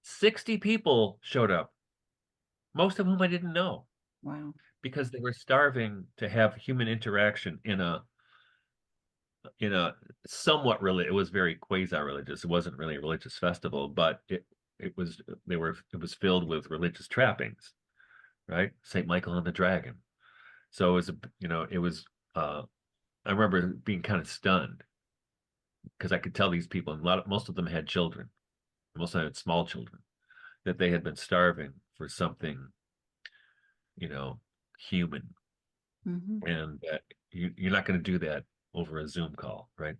60 people showed up, most of whom I didn't know. Wow. Because they were starving to have human interaction in a somewhat it was very quasi-religious. It wasn't really a religious festival, but it was filled with religious trappings, right? St. Michael and the Dragon. So it was I remember being kind of stunned because I could tell these people, and most of them had children, most of them had small children, that they had been starving for something, human, and that you're not going to do that over a Zoom call, right?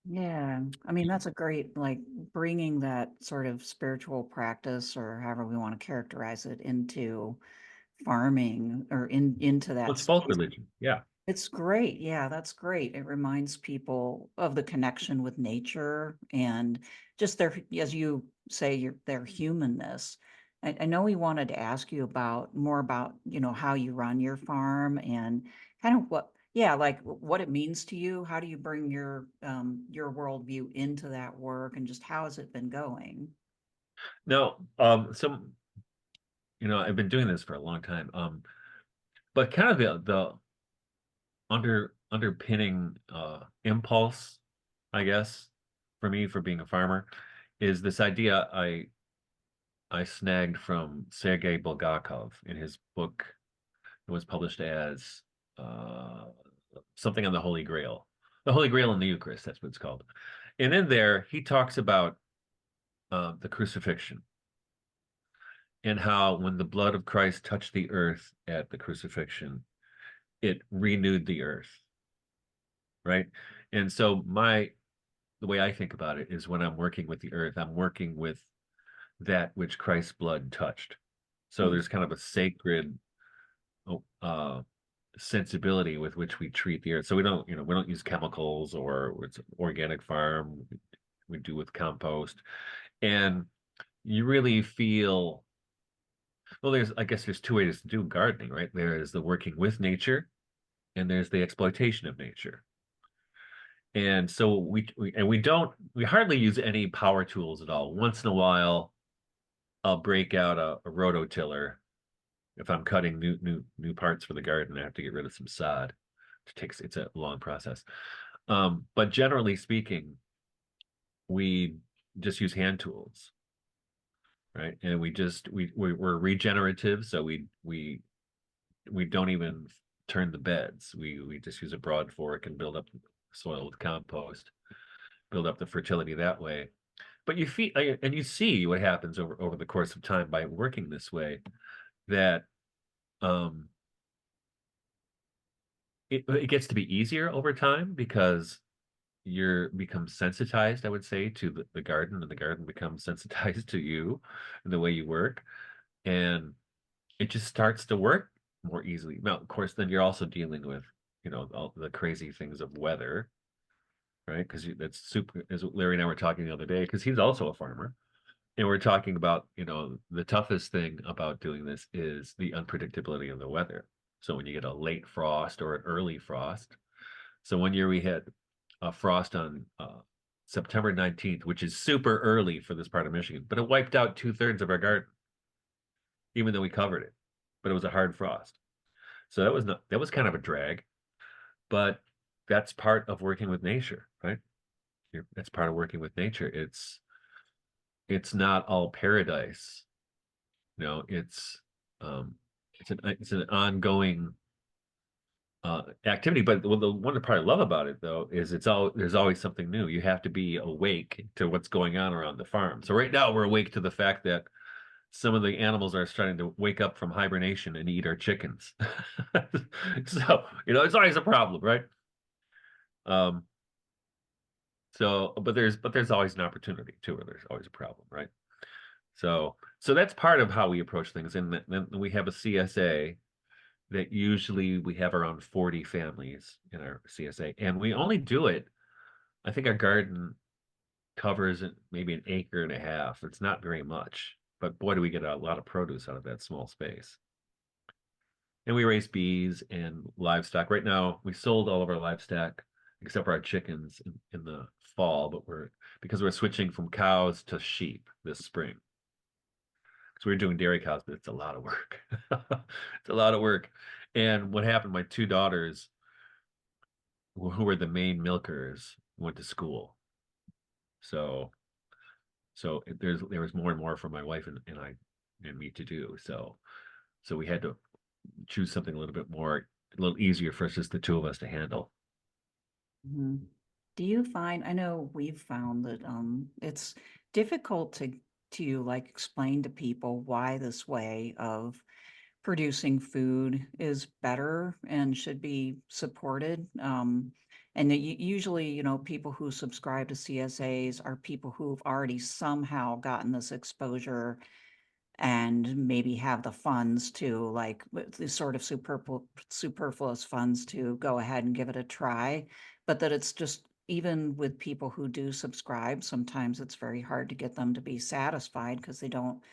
Yeah. I mean, that's a great, like, bringing that sort of spiritual practice, or however we want to characterize it, into farming, or into Well, that it's both space. religion, yeah. It's great. Yeah, that's great. It reminds people of the connection with nature and just as you say, their humanness. I know we wanted to ask you more about, how you run your farm and kind of like what it means to you. How do you bring your worldview into that work, and just how has it been going? No, I've been doing this for a long time. But kind of the underpinning impulse, I guess, for me, for being a farmer, is this idea I snagged from Sergei Bulgakov in his book. It was published as something on the Holy Grail. The Holy Grail and the Eucharist, that's what it's called. And in there, he talks about the crucifixion, and how when the blood of Christ touched the earth at the crucifixion, it renewed the earth, right? And so the way I think about it is, when I'm working with the earth, I'm working with that which Christ's blood touched. So there's kind of a sacred sensibility with which we treat the earth. So we don't use chemicals, or it's an organic farm. We do with compost, and you really feel, well, I guess there's two ways to do gardening, right? There is the working with nature, and there's the exploitation of nature. And so we hardly use any power tools at all. Once in a while, I'll break out a rototiller. If I'm cutting new parts for the garden, I have to get rid of some sod. It's a long process. But generally speaking, we just use hand tools, right? And we're regenerative, so we don't even turn the beds. We just use a broad fork and build up soil with compost, build up the fertility that way. But you feed, and you see what happens over the course of time by working this way, that it gets to be easier over time because you're become sensitized, I would say, to the garden, and the garden becomes sensitized to you and the way you work, and it just starts to work more easily. Now, of course, then you're also dealing with, all the crazy things of weather, right? Because that's super, as Larry and I were talking the other day, because he's also a farmer. And we're talking about, the toughest thing about doing this is the unpredictability of the weather. So when you get a late frost or an early frost. So one year we had a frost on September 19th, which is super early for this part of Michigan, but it wiped out 2/3 of our garden, even though we covered it. But it was a hard frost. So that was kind of a drag, but that's part of working with nature, right? That's part of working with nature. It's not all paradise. It's an ongoing activity. But the one part I love about it, though, is there's always something new. You have to be awake to what's going on around the farm. So right now we're awake to the fact that some of the animals are starting to wake up from hibernation and eat our chickens. So, it's always a problem, right? But there's always an opportunity too, or there's always a problem, right? So that's part of how we approach things. And then we have a CSA that usually we have around 40 families in our CSA, and we only do it. I think our garden covers maybe 1.5 acres. It's not very much, but boy, do we get a lot of produce out of that small space. And we raise bees and livestock. Right now, we sold all of our livestock except for our chickens in the fall, but because we're switching from cows to sheep this spring. So we're doing dairy cows, but it's a lot of work. It's a lot of work. And what happened, my two daughters, who were the main milkers, went to school. So there was more and more for my wife and I and me to do. So we had to choose something a little easier for just the two of us to handle. Mhm. Do you find, I know we've found that it's difficult to like explain to people why this way of producing food is better and should be supported. And usually, people who subscribe to CSAs are people who've already somehow gotten this exposure and maybe have the funds to, like, the sort of superfluous funds to go ahead and give it a try. But that it's just, even with people who do subscribe, sometimes it's very hard to get them to be satisfied because they don't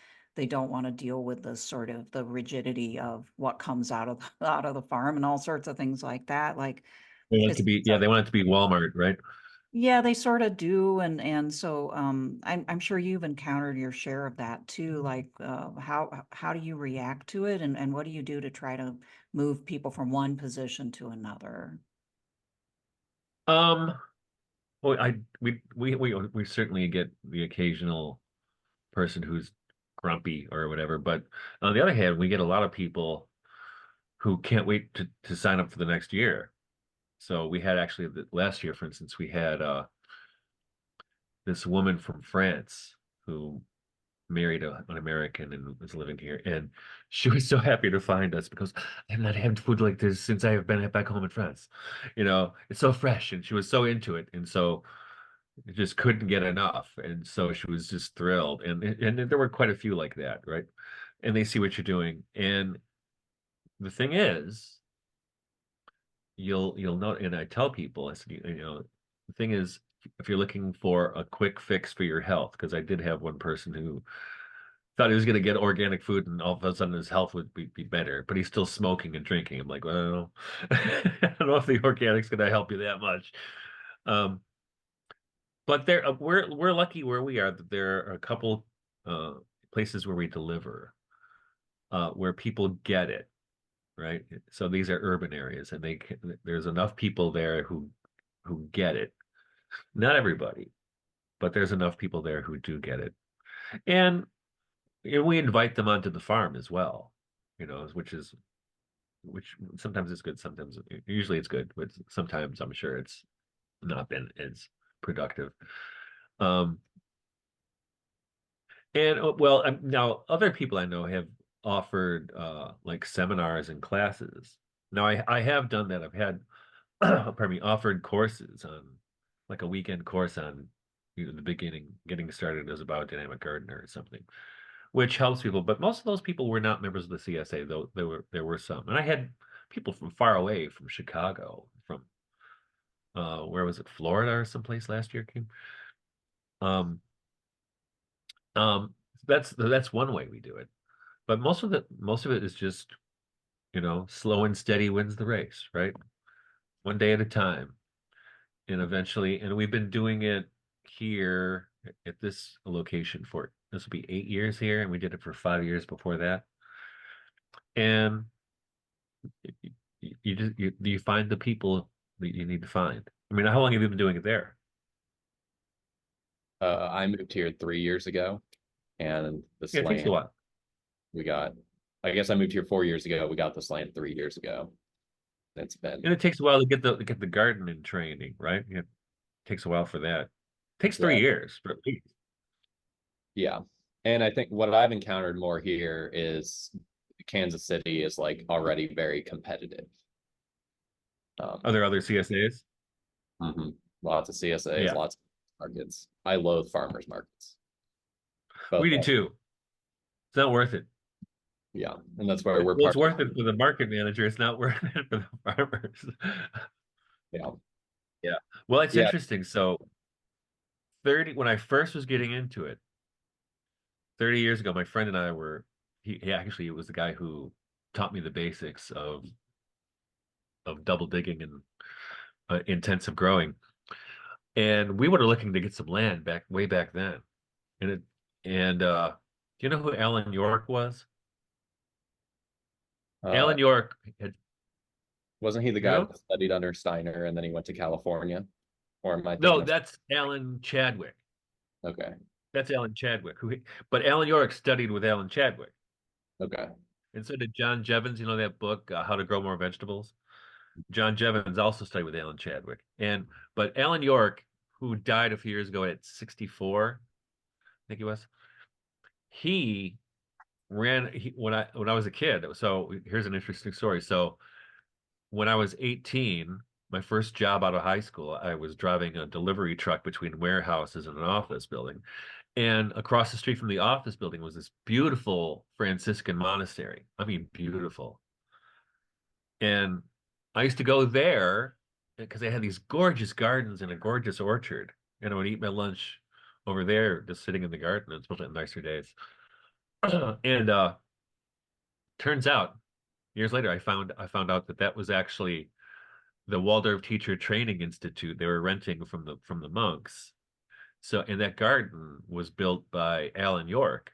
want to deal with the sort of the rigidity of what comes out of the farm and all sorts of things like that. Like, They want it it's to be, yeah, they want it to be Walmart, right? yeah, they sort of do, and so I'm sure you've encountered your share of that too. Like, how do you react to it, and what do you do to try to move people from one position to another? Um, well, we certainly get the occasional person who's grumpy or whatever, but on the other hand, we get a lot of people who can't wait to sign up for the next year. So we had actually last year, for instance, we had this woman from France who married an American and was living here, and she was so happy to find us because I've not had food like this since I have been back home in France. It's so fresh, and she was so into it, and so just couldn't get enough, and so she was just thrilled, and there were quite a few like that, right? And they see what you're doing, and the thing is, you'll know, and I tell people, I said, the thing is, if you're looking for a quick fix for your health, because I did have one person who thought he was going to get organic food and all of a sudden his health would be better, but he's still smoking and drinking. I'm like, well, I don't know if the organic's going to help you that much. But we're lucky where we are that there are a couple places where we deliver, where people get it, right? So these are urban areas, and there's enough people there who get it. Not everybody, but there's enough people there who do get it. And we invite them onto the farm as well, which sometimes it's good, sometimes usually it's good, but sometimes I'm sure it's not been as productive. And well, now other people I know have offered like seminars and classes. Now I have done that. I've had pardon me, offered courses on like a weekend course on the beginning, getting started as a biodynamic gardener or something, which helps people. But most of those people were not members of the CSA, though there were some. And I had people from far away, from Chicago, from where was it, Florida or someplace last year came. Um, that's one way we do it. But most of it is just, slow and steady wins the race, right? One day at a time. And eventually, and we've been doing it here at this location for, this will be 8 years here, and we did it for 5 years before that. And you find the people that you need to find. I mean, how long have you been doing it there? I moved here 3 years ago, and this Yeah, it takes a land while. I guess I moved here 4 years ago. We got this land 3 years ago. It's been, And it takes a while to get the garden in training, right? It takes a while for that. It takes 3 yeah, years, but at least. yeah. And I think what I've encountered more here is Kansas City is like already very competitive. Are there other CSAs? Mhm. Lots of CSAs, Yeah, lots of markets. I loathe farmers markets. But we do too. It's not worth it. yeah, and that's where we're Well, it's part. worth it for the market manager. It's not worth it for the farmers. Yeah, Yeah. Well, it's yeah. interesting. So when I first was getting into it, 30 years ago, my friend and I were, he actually, it was the guy who taught me the basics of double digging and intensive growing. And we were looking to get some land way back then. And do you know who Alan York was? Uh, Alan York had, wasn't he the you guy know? that studied under Steiner and then he went to California? Or am I No, thinking of? that's Alan Chadwick. Okay, That's Alan Chadwick. But Alan York studied with Alan Chadwick. okay, And so did John Jevons, that book, How to Grow More Vegetables? John Jevons also studied with Alan Chadwick. But Alan York, who died a few years ago at 64, I think he was, he when I was a kid. So here's an interesting story. So when I was 18, my first job out of high school, I was driving a delivery truck between warehouses and an office building. And across the street from the office building was this beautiful Franciscan monastery. I mean, beautiful. And I used to go there because they had these gorgeous gardens and a gorgeous orchard. And I would eat my lunch over there, just sitting in the garden, especially on nicer days. And turns out, years later, I found out that was actually the Waldorf Teacher Training Institute. They were renting from the monks. So, and that garden was built by Alan York,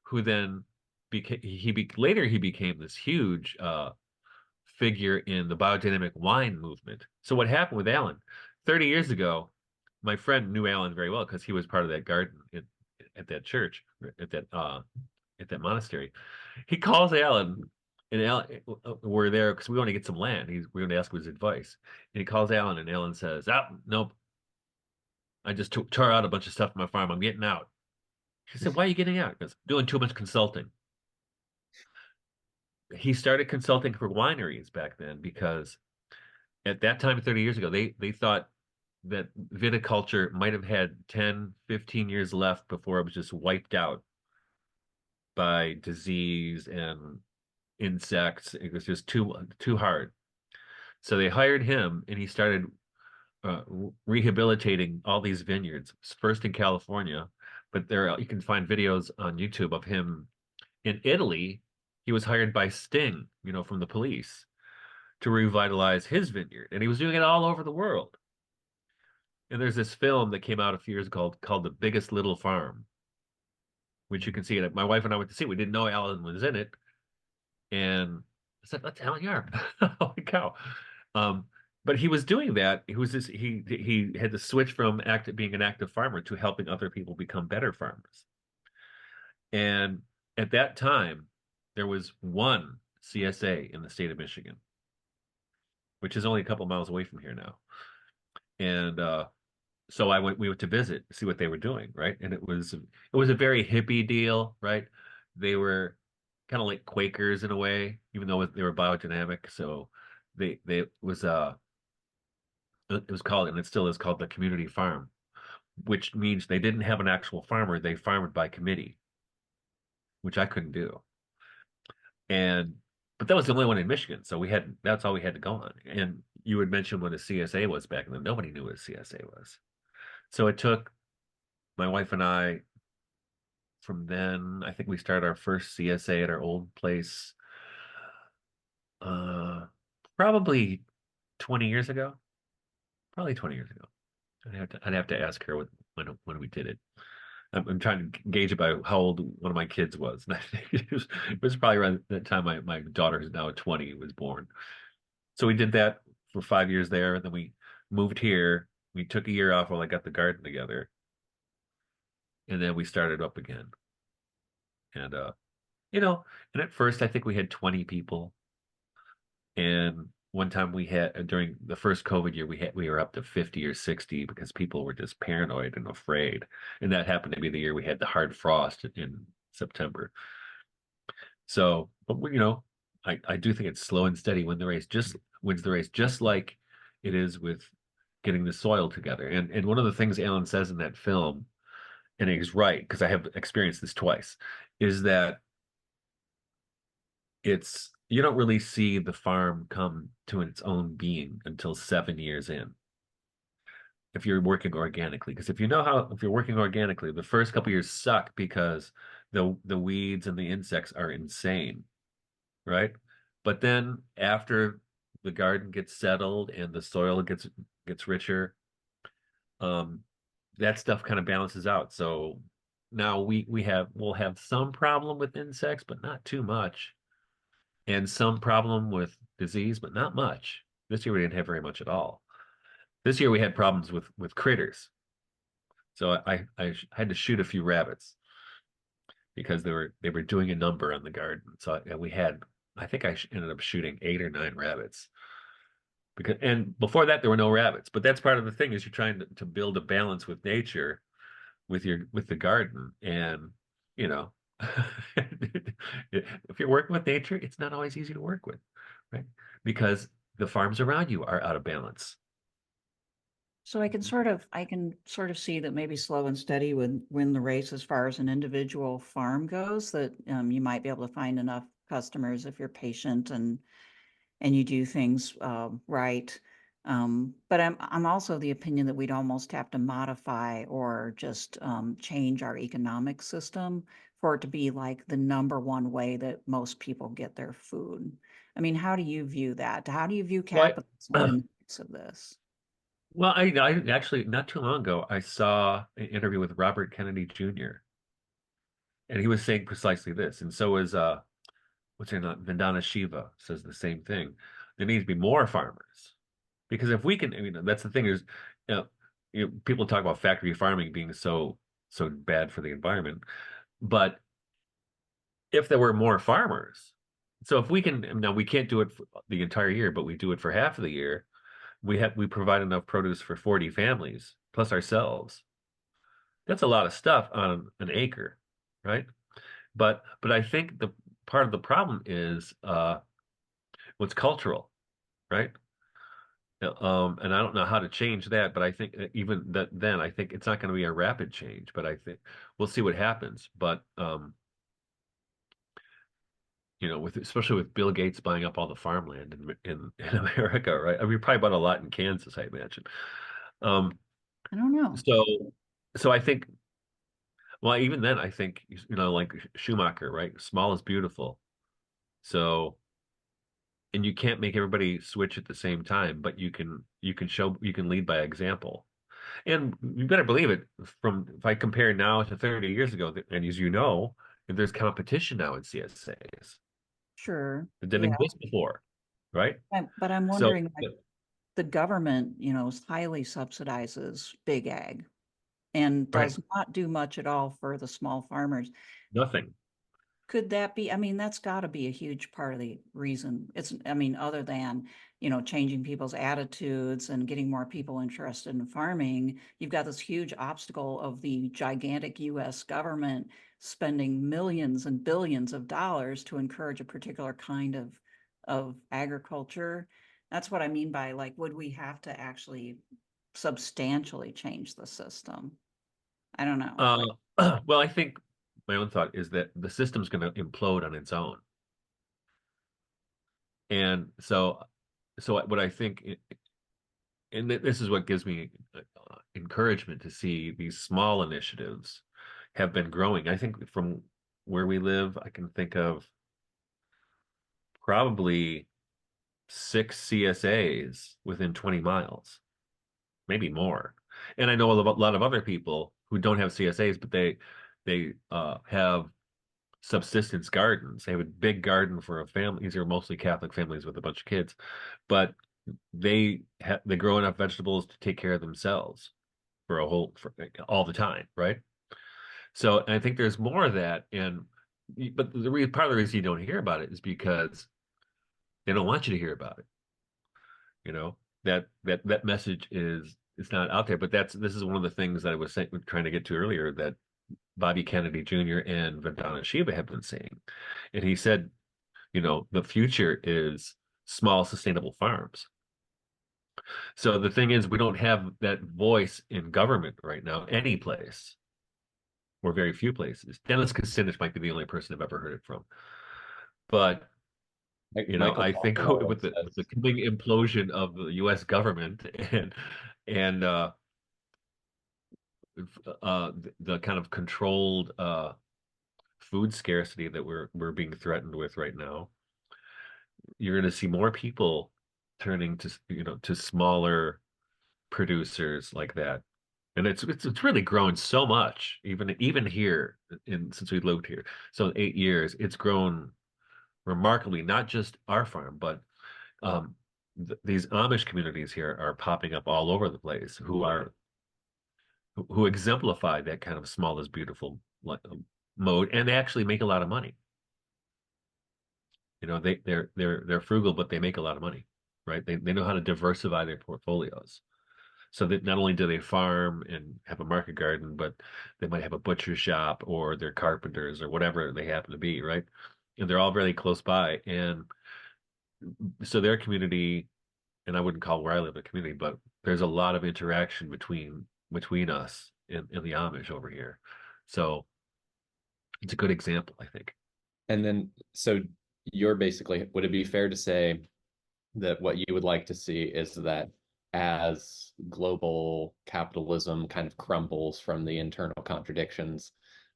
who then later he became this huge figure in the biodynamic wine movement. So what happened with Alan? 30 years ago, my friend knew Alan very well because he was part of that garden at that church, at that monastery. He calls Alan, and Alan, we're there because we want to get some land. We're going to ask his advice. And he calls Alan, and Alan says, nope, I just tore out a bunch of stuff from my farm. I'm getting out. She said, why are you getting out? Because doing too much consulting. He started consulting for wineries back then because at that time, 30 years ago, they thought that viticulture might have had 10, 15 years left before it was just wiped out by disease and insects. It was just too hard. So they hired him, and he started rehabilitating all these vineyards, first in California, but you can find videos on YouTube of him in Italy. He was hired by Sting, from the police, to revitalize his vineyard, and he was doing it all over the world. And there's this film that came out a few years ago called The Biggest Little Farm, which you can see it. My wife and I went to see it. We didn't know Alan was in it, and I said, "That's Alan York." Holy cow! but he was doing that. He had to switch from being an active farmer to helping other people become better farmers. And at that time, there was one CSA in the state of Michigan, which is only a couple miles away from here now. And so we went to visit, see what they were doing, right? And it was a very hippie deal, right? They were kind of like Quakers in a way, even though they were biodynamic. So it was called, and it still is called, the community farm, which means they didn't have an actual farmer. They farmed by committee, which I couldn't do. But that was the only one in Michigan. So that's all we had to go on. And you had mentioned what a CSA was back then. Nobody knew what a CSA was. So it took my wife and I, from then, I think we started our first CSA at our old place, probably 20 years ago. Probably 20 years ago. I'd have to ask her when we did it. I'm trying to gauge it by how old one of my kids was. And I think it was probably around that time my daughter, who's now 20, was born. So we did that for 5 years there. And then we moved here. We took a year off while I got the garden together. And then we started up again. And, and at first I think we had 20 people. And one time during the first COVID year, we were up to 50 or 60 because people were just paranoid and afraid. And that happened to be the year we had the hard frost in September. So, but I do think it's slow and steady wins the race, just like it is with getting the soil together. And one of the things Alan says in that film, and he's right, because I have experienced this twice, is that you don't really see the farm come to its own being until 7 years in, if you're working organically. Because if you're working organically, the first couple years suck because the weeds and the insects are insane, right? But then after the garden gets settled and the soil gets richer, that stuff kind of balances out. So now we'll have some problem with insects, but not too much. And some problem with disease, but not much. This year we didn't have very much at all. This year we had problems with critters. So I had to shoot a few rabbits because they were doing a number on the garden. So I think I ended up shooting 8 or 9 rabbits. And before that there were no rabbits. But that's part of the thing, is you're trying to build a balance with nature, with the garden. And if you're working with nature, it's not always easy to work with, right? Because the farms around you are out of balance. So I can sort of see that maybe slow and steady would win the race as far as an individual farm goes, that you might be able to find enough customers if you're patient and you do things right. But I'm also the opinion that we'd almost have to modify or just change our economic system for it to be like the number one way that most people get their food. I mean, how do you view that? How do you view capitalism in the mix of this? Well, I actually, not too long ago, I saw an interview with Robert Kennedy Jr. and he was saying precisely this. And so is what's her name, Vandana Shiva says the same thing. There needs to be more farmers, because if we can, that's the thing is, people talk about factory farming being so bad for the environment, but if there were more farmers, so if we can, now we can't do it for the entire year, but we do it for half of the year. We provide enough produce for 40 families plus ourselves. That's a lot of stuff on an acre, right? But I think the part of the problem is what's cultural, right? And I don't know how to change that, but I think even then I think it's not going to be a rapid change, but I think we'll see what happens. But especially with Bill Gates buying up all the farmland in America, right? I mean, we probably bought a lot in Kansas, I imagine. I don't know. So I think, well, even then, I think, like Schumacher, right? Small is beautiful. So, and you can't make everybody switch at the same time, but you can lead by example. And you better believe it, if I compare now to 30 years ago, and as you know, there's competition now in CSAs. Sure. It didn't exist before, right? But I'm So, wondering, the government, highly subsidizes big ag and Right. does not do much at all for the small farmers. Nothing. Could that be, that's got to be a huge part of the reason. Other than, changing people's attitudes and getting more people interested in farming, you've got this huge obstacle of the gigantic US government spending millions and billions of dollars to encourage a particular kind of agriculture. That's what I mean by, like, would we have to actually substantially change the system? I don't know. Well, I think my own thought is that the system's going to implode on its own. And so what I think, and this is what gives me encouragement to see these small initiatives have been growing. I think from where we live, I can think of probably 6 CSAs within 20 miles, maybe more. And I know a lot of other people who don't have CSAs, but they have subsistence gardens. They have a big garden for a family. These are mostly Catholic families with a bunch of kids, but they grow enough vegetables to take care of themselves for all the time, right? So I think there's more of that, but part of the reason you don't hear about it is because they don't want you to hear about it. That message is not out there. But this is one of the things that I was trying to get to earlier, that Bobby Kennedy Jr. and Vandana Shiva have been saying. And he said, the future is small, sustainable farms. So the thing is, we don't have that voice in government right now, any place, or very few places. Dennis Kucinich might be the only person I've ever heard it from. But Michael I think Pollan with the says, coming implosion of the U.S. government and the kind of controlled food scarcity that we're being threatened with right now, you're going to see more people turning to smaller producers like that. And it's really grown so much, even here since we lived here. So in 8 years, it's grown remarkably. Not just our farm, but these Amish communities here are popping up all over the place, who exemplify that kind of small is beautiful mode, and they actually make a lot of money. They're frugal, but they make a lot of money, right? They know how to diversify their portfolios, so that not only do they farm and have a market garden, but they might have a butcher shop, or they're carpenters, or whatever they happen to be, right? And they're all very close by, and so their community, and I wouldn't call where I live a community, but there's a lot of interaction between us and the Amish over here. So it's a good example, I think. and then, so you're basically, would it be fair to say that what you would like to see is that as global capitalism kind of crumbles from the internal contradictions,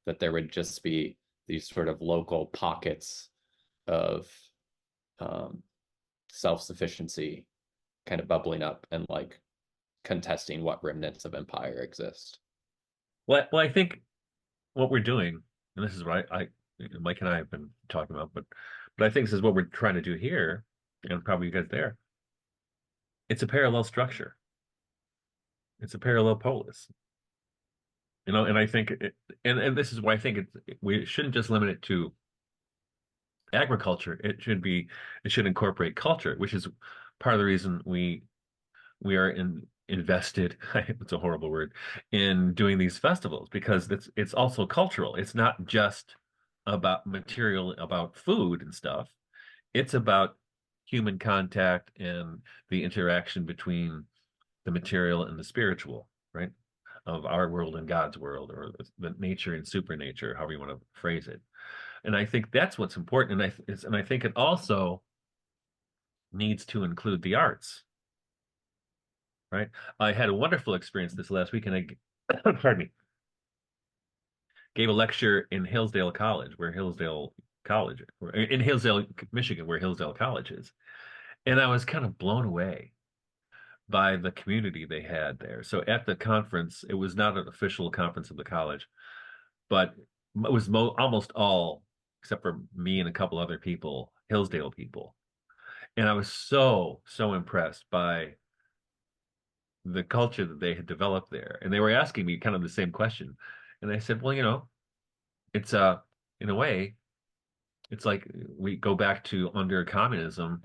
that there would just be these sort of local pockets of self-sufficiency kind of bubbling up and like contesting what remnants of empire exist? Well, I think what we're doing, and this is what Mike and I have been talking about, but I think this is what we're trying to do here, and probably you guys there. It's a parallel structure. It's a parallel polis. And I think, and this is why I think we shouldn't just limit it to agriculture. It should incorporate culture, which is part of the reason we are invested, it's a horrible word, in doing these festivals, because it's also cultural. It's not just about material, about food and stuff. It's about human contact and the interaction between the material and the spiritual, right? Of our world and God's world, or the nature and supernature, however you want to phrase it. And I think that's what's important. And I think it also needs to include the arts, right? I had a wonderful experience this last week, and I, pardon me, gave a lecture in Hillsdale College, in Hillsdale, Michigan, where Hillsdale College is. And I was kind of blown away by the community they had there. So at the conference, it was not an official conference of the college, but it was almost all, except for me and a couple other people, Hillsdale people. And I was so impressed by the culture that they had developed there. And they were asking me kind of the same question. And I said, well, it's in a way, it's like we go back to under communism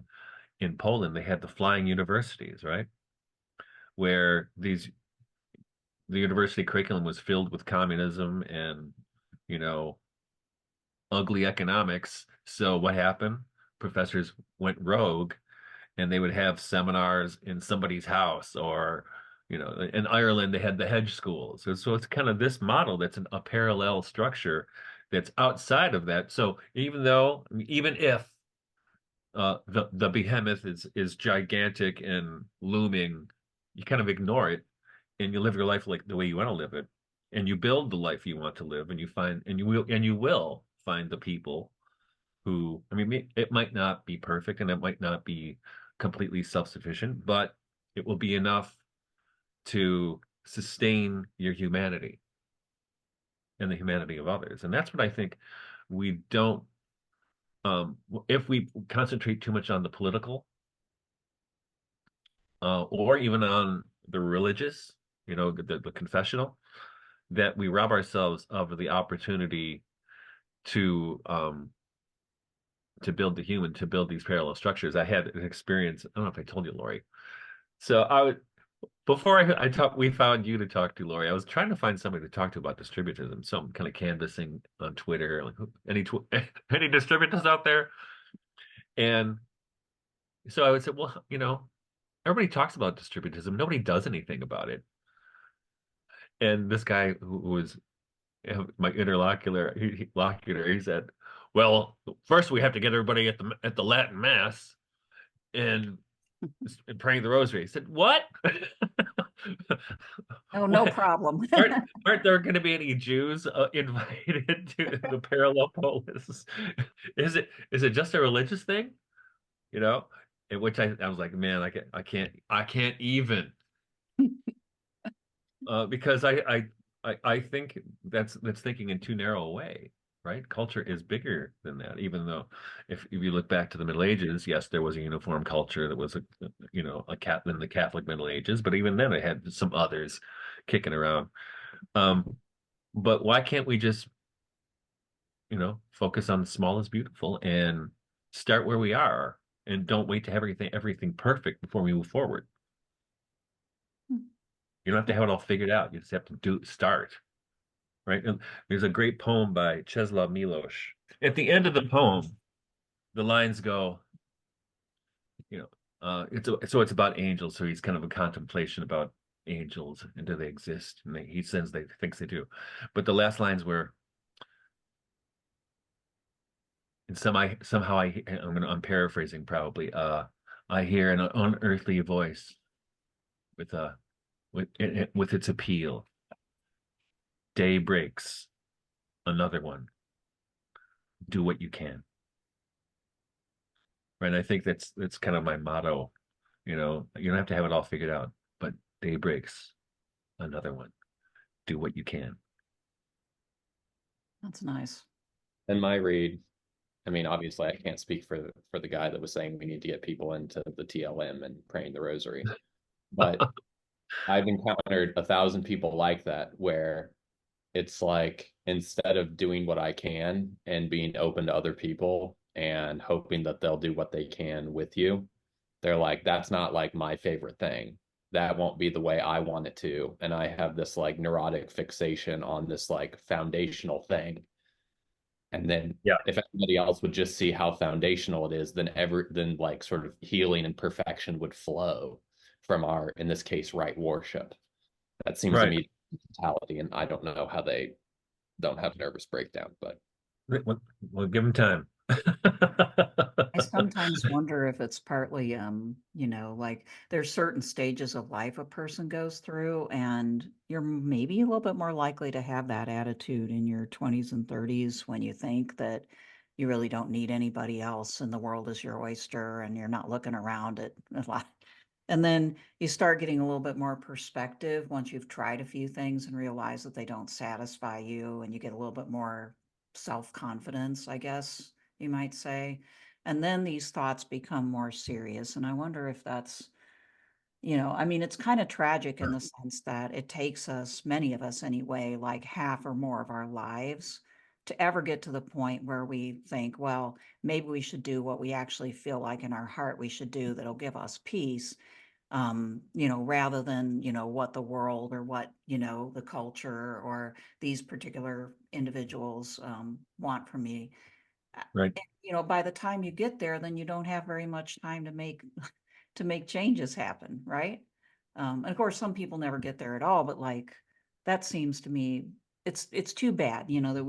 in Poland, they had the flying universities, right? Where the university curriculum was filled with communism and, you know, ugly economics. So what happened? Professors went rogue and they would have seminars in somebody's house, or in Ireland they had the hedge schools. So it's kind of this model that's a parallel structure that's outside of that. So even if the behemoth is gigantic and looming, you kind of ignore it and you live your life like the way you want to live it, and you build the life you want to live, and you will find the people who, I mean, it might not be perfect and it might not be completely self-sufficient, but it will be enough to sustain your humanity and the humanity of others. And that's what I think we don't, if we concentrate too much on the political, or even on the religious, the confessional, that we rob ourselves of the opportunity to build the human, to build these parallel structures. I had an experience. I don't know if I told you, Laurie. So before we found you to talk to, Laurie. I was trying to find somebody to talk to about distributism. So I'm kind of canvassing on Twitter, like any distributors out there. And so I would say, well, everybody talks about distributism. Nobody does anything about it. And this guy who was my interlocutor, he said, well, first we have to get everybody at the Latin Mass and praying the rosary. He said, what? Oh, no What? problem. Aren't there going to be any Jews invited to the parallel polis? Is it just a religious thing? In which I was like, man, I can't even, because I think that's thinking in too narrow a way, right? Culture is bigger than that. Even though, if you look back to the Middle Ages, yes, there was a uniform culture that was a cat in the Catholic Middle Ages, but even then it had some others kicking around. But why can't we just focus on the small is beautiful and start where we are, and don't wait to have everything perfect before we move forward? You don't have to have it all figured out. You just have to start. Right? And there's a great poem by Czeslaw Milosz. At the end of the poem, the lines go, it's about angels. So he's kind of a contemplation about angels and do they exist? And he says they thinks they do. But the last lines were, and I'm paraphrasing probably. I hear an unearthly voice with its appeal. Day breaks, another one. Do what you can. Right. And I think that's kind of my motto. You don't have to have it all figured out, but day breaks, another one. Do what you can. That's nice. And my read, I mean, obviously I can't speak for the guy that was saying we need to get people into the TLM and praying the rosary, but I've encountered 1,000 people like that, where it's like, instead of doing what I can and being open to other people and hoping that they'll do what they can with you, they're like, that's not like my favorite thing. That won't be the way I want it to. And I have this like neurotic fixation on this like foundational thing. And then Yeah. if everybody else would just see how foundational it is, then like sort of healing and perfection would flow from our, in this case, right worship. That seems to Right. me mentality, and I don't know how they don't have nervous breakdown, but We'll give them time. I sometimes wonder if it's partly, like there's certain stages of life a person goes through, and you're maybe a little bit more likely to have that attitude in your 20s and 30s when you think that you really don't need anybody else and the world is your oyster and you're not looking around at a lot. And then you start getting a little bit more perspective once you've tried a few things and realize that they don't satisfy you, and you get a little bit more self-confidence, I guess you might say. And then these thoughts become more serious. And I wonder if that's I mean, it's kind of tragic in the sense that it takes us, many of us anyway, like half or more of our lives to ever get to the point where we think, well, maybe we should do what we actually feel like in our heart we should do that'll give us peace, rather than, what the world or what, the culture or these particular individuals want from me. Right. By the time you get there, then you don't have very much time to make to make changes happen, right? And of course, some people never get there at all, but like that seems to me it's too bad, that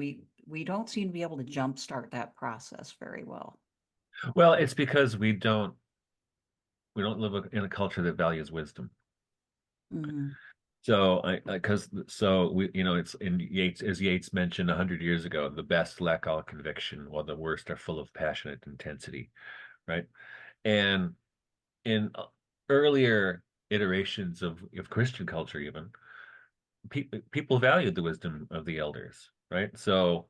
we don't seem to be able to jumpstart that process very well. Well, it's because we don't live in a culture that values wisdom. Hmm. So because so we, it's in Yeats, as Yeats mentioned 100 years ago, the best lack all conviction, while the worst are full of passionate intensity, right? And in earlier iterations of Christian culture, even people valued the wisdom of the elders, right? So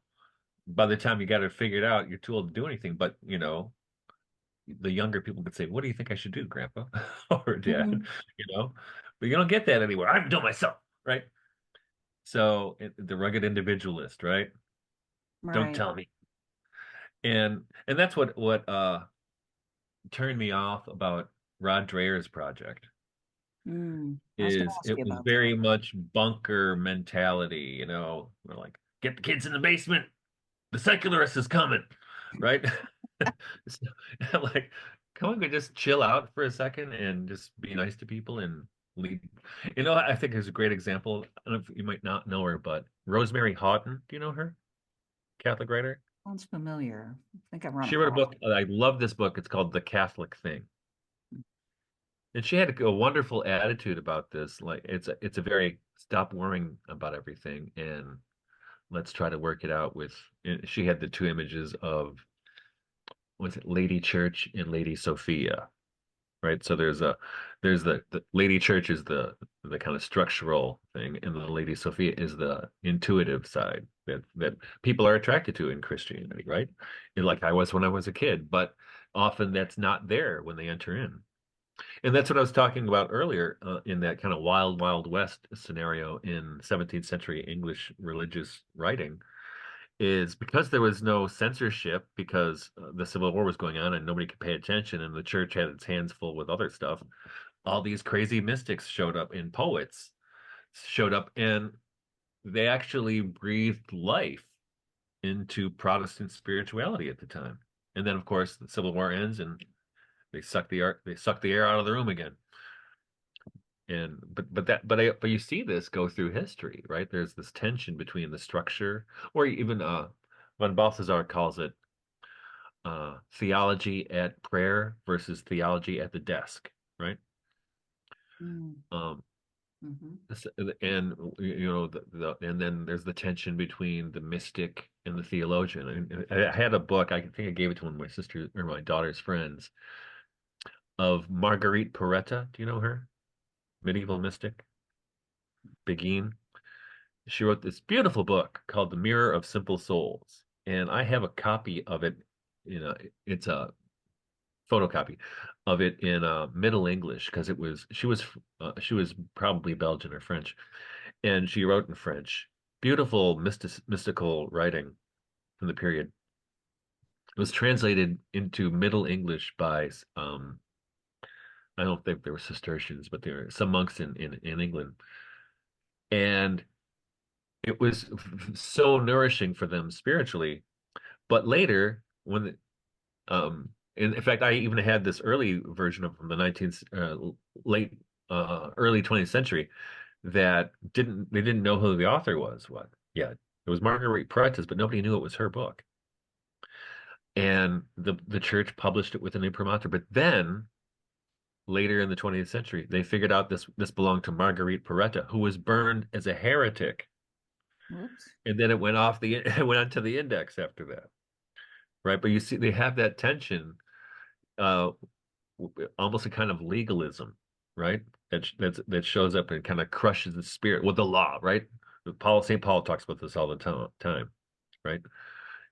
by the time you got it figured out, you're too old to do anything. But the younger people could say, "What do you think I should do, Grandpa or Dad?" Hmm. You know, but you don't get that anywhere. I'm doing myself, right? So the rugged individualist, right? Don't Right. tell me. And that's what turned me off about Rod Dreher's project I was going to is ask it you was about that. very much bunker mentality, we're like, get the kids in the basement, the secularist is coming, right? So, like, come on, we just chill out for a second and just be nice to people and lead. I think there's a great example. I don't know if you might not know her, but Rosemary Houghton, do you know her? Catholic writer. Sounds familiar. I think I've run She wrote a across book. I love this book. It's called The Catholic Thing. And she had a wonderful attitude about this. Like it's a very stop worrying about everything and let's try to work it out with. And she had the two images of was it Lady Church and Lady Sophia, right? So there's the Lady Church is the kind of structural thing, and the Lady Sophia is the intuitive side that people are attracted to in Christianity, right? And like I was when I was a kid, but often that's not there when they enter in. And that's what I was talking about earlier in that kind of wild, wild west scenario in 17th century English religious writing is because there was no censorship because the Civil War was going on and nobody could pay attention and the church had its hands full with other stuff. All these crazy mystics showed up in poets showed up and they actually breathed life into Protestant spirituality at the time. And then of course the Civil War ends and they suck the air out of the room again. And but you see this go through history, right? There's this tension between the structure, or even von Balthasar calls it theology at prayer versus theology at the desk, right? that. Um, Mm-hmm. and and then there's the tension between the mystic and the theologian. And I had a book, I think I gave it to one of my sister or my daughter's friends, of Marguerite Poretta. Do you know her? Medieval mystic, Beguine. She wrote this beautiful book called The Mirror of Simple Souls. And I have a copy of it, you know, it's a photocopy of it in Middle English because she was probably Belgian or French, and she wrote in French. Beautiful mystical writing from the period. It was translated into Middle English by I don't think they were Cistercians, but there were some monks in England, and it was so nourishing for them spiritually. But later, in fact, I even had this early version of from the 19th, late, early 20th century that they didn't know who the author was. What? Yeah, it was Marguerite Pretis, but nobody knew it was her book. And the church published it with an imprimatur. But then later in the 20th century, they figured out this belonged to Marguerite Poretta, who was burned as a heretic. Whoops. And then it it went onto the index after that. Right. But you see, they have that tension, uh, almost a kind of legalism, right? That shows up and kind of crushes the spirit with the law, right? St. Paul talks about this all the time, right?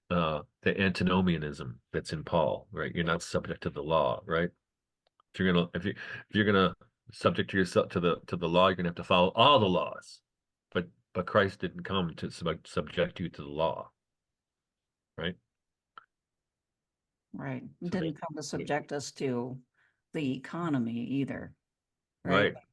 The antinomianism that's in Paul, right? You're not subject to the law, right? If you're gonna subject to yourself to the law, you're gonna have to follow all the laws. But Christ didn't come to subject you to the law, right? Right. It So didn't come to subject us to the economy either, right? right.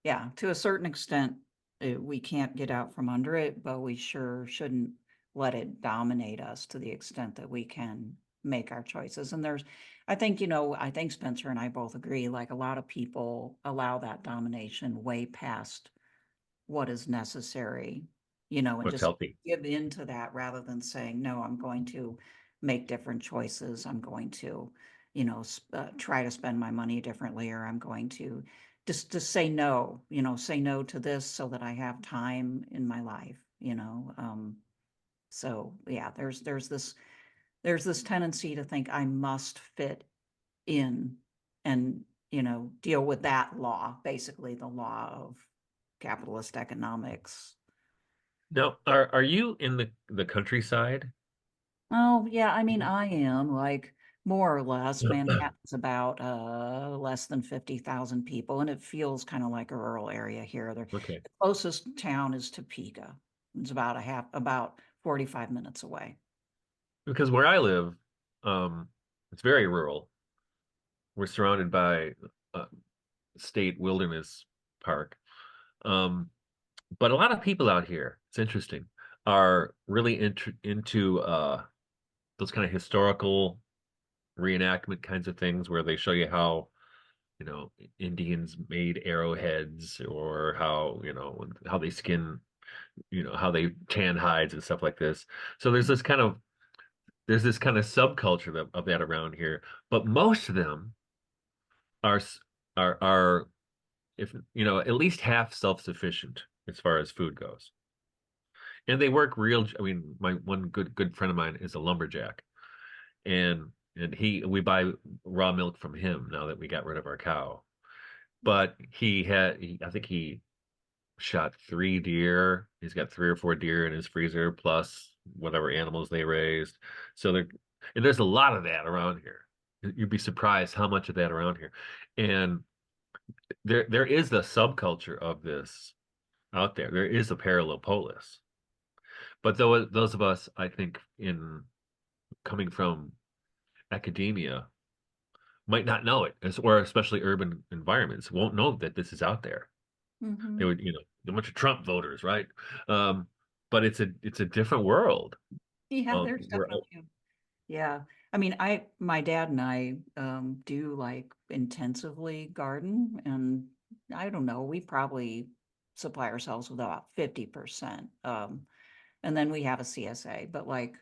Yeah, to a certain extent, we can't get out from under it, but we sure shouldn't let it dominate us to the extent that we can make our choices. And I think, I think Spencer and I both agree, like a lot of people allow that domination way past what is necessary, and What's just healthy? give into that rather than saying, no, I'm going to make different choices. I'm going to, try to spend my money differently, or I'm going to just say no, say no to this so that I have time in my life. So yeah, there's this tendency to think I must fit in and, deal with that law, basically the law of capitalist economics. Now, are you in the countryside? Oh, yeah, I mean, I am like more or less. Manhattan's about less than 50,000 people, and it feels kind of like a rural area here. Okay. The closest town is Topeka. It's about 45 minutes away. Because where I live, it's very rural. We're surrounded by a state wilderness park. Um, but a lot of people out here, it's interesting, are really into those kind of historical reenactment kinds of things where they show you how, Indians made arrowheads or how they skin, how they tan hides and stuff like this. So there's this kind of subculture of that around here, but most of them are are if at least half self-sufficient as far as food goes, and they work real. I mean, my one good friend of mine is a lumberjack, and we buy raw milk from him now that we got rid of our cow. But I think he shot 3 deer. He's got 3 or 4 deer in his freezer, plus whatever animals they raised. So there's a lot of that around here. You'd be surprised how much of that around here. And there is the subculture of this out there. There is a parallel polis. But those of us, I think, in coming from academia, might not know it, or especially urban environments, won't know that this is out there. They Mhm. would, a bunch of Trump voters, right? Um, but it's a different world. Yeah, there's We're definitely. Yeah. I mean, my dad and I do like intensively garden, and I don't know, we probably supply ourselves with about 50%. And then we have a CSA, but like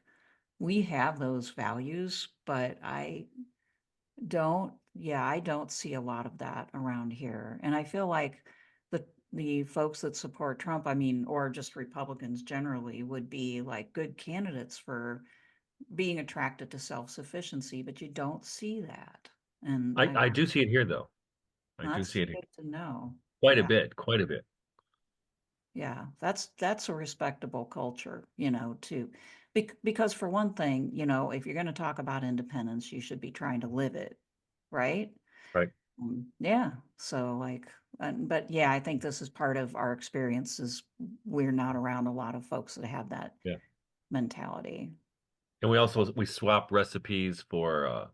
we have those values, but I don't see a lot of that around here. And I feel like the folks that support Trump, I mean, or just Republicans generally, would be like good candidates for being attracted to self-sufficiency, but you don't see that. And I do see it here though. I do that's see it here good to know. quite a Yeah. bit, quite a bit. Yeah. That's a respectable culture, too. Because for one thing, if you're going to talk about independence, you should be trying to live it, right? Right. Yeah. So like, but yeah, I think this is part of our experience is we're not around a lot of folks that have that Yeah. mentality. And we swap recipes for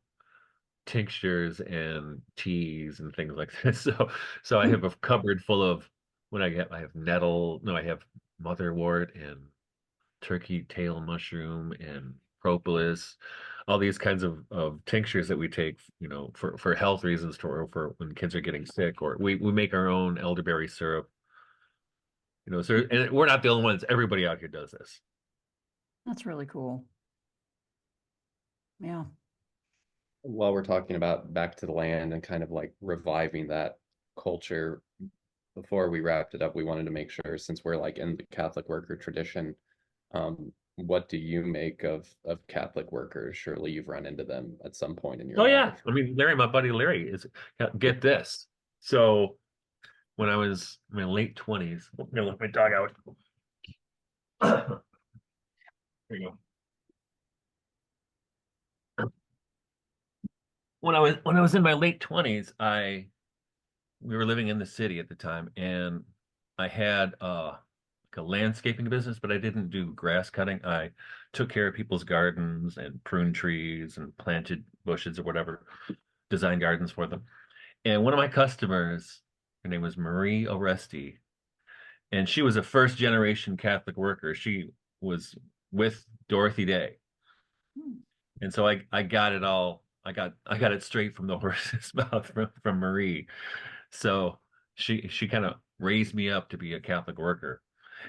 tinctures and teas and things like this. So I have a cupboard full of I have nettle, no, I have motherwort and turkey tail mushroom and propolis, all these kinds of tinctures that we take, for health reasons or for when kids are getting sick, or we make our own elderberry syrup, so and we're not the only ones. Everybody out here does this. That's really cool. Yeah. While we're talking about back to the land and kind of like reviving that culture, before we wrapped it up, we wanted to make sure, since we're like in the Catholic worker tradition, what do you make of Catholic workers? Surely you've run into them at some point in your Oh yeah, life. I mean, Larry, my buddy Larry is get this. So when I was in my late 20s, I'm gonna let my dog out. There you go. When I was in my late 20s, I we were living in the city at the time, and I had like a landscaping business, but I didn't do grass cutting. I took care of people's gardens and pruned trees and planted bushes or whatever, designed gardens for them. And one of my customers, her name was Marie Oresti, and she was a first generation Catholic worker. She was with Dorothy Day. Hmm. And so I got it all. I got it straight from the horse's mouth from Marie. So she kind of raised me up to be a Catholic worker.